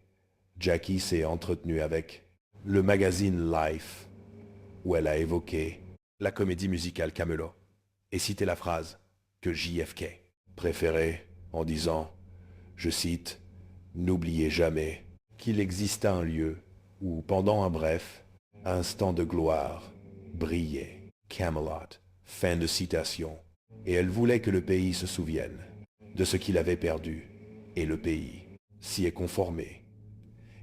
A: Jackie s'est entretenue avec le magazine Life, où elle a évoqué la comédie musicale Camelot, et cité la phrase que JFK préférait en disant, je cite, « N'oubliez jamais qu'il exista un lieu où, pendant un bref instant de gloire, brillait Camelot. » Fin de citation. Et elle voulait que le pays se souvienne de ce qu'il avait perdu, et le pays s'y est conformé.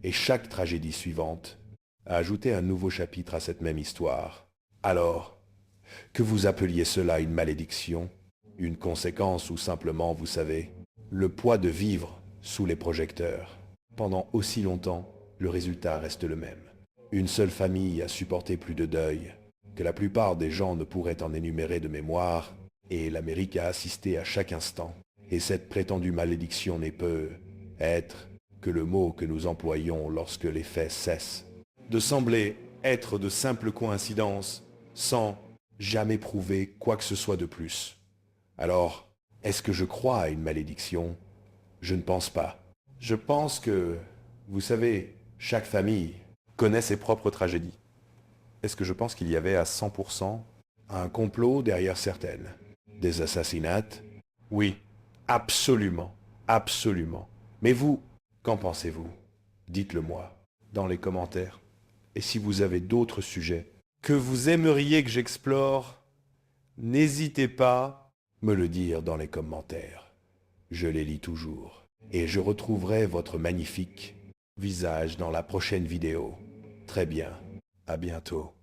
A: Et chaque tragédie suivante a ajouté un nouveau chapitre à cette même histoire. Alors, que vous appeliez cela une malédiction, une conséquence ou simplement, vous savez, le poids de vivre sous les projecteurs, pendant aussi longtemps, le résultat reste le même. Une seule famille a supporté plus de deuil que la plupart des gens ne pourraient en énumérer de mémoire, et l'Amérique a assisté à chaque instant. Et cette prétendue malédiction n'est peut être que le mot que nous employons lorsque les faits cessent de sembler être de simples coïncidences sans jamais prouver quoi que ce soit de plus. Alors, est-ce que je crois à une malédiction? Je ne pense pas. Je pense que, vous savez, chaque famille connaît ses propres tragédies. Est-ce que je pense qu'il y avait à 100% un complot derrière certaines? Des assassinats? Oui, absolument, absolument. Mais vous, qu'en pensez-vous? Dites-le moi dans les commentaires. Et si vous avez d'autres sujets que vous aimeriez que j'explore, n'hésitez pas à me le dire dans les commentaires. Je les lis toujours. Et je retrouverai votre magnifique visage dans la prochaine vidéo. Très bien. À bientôt.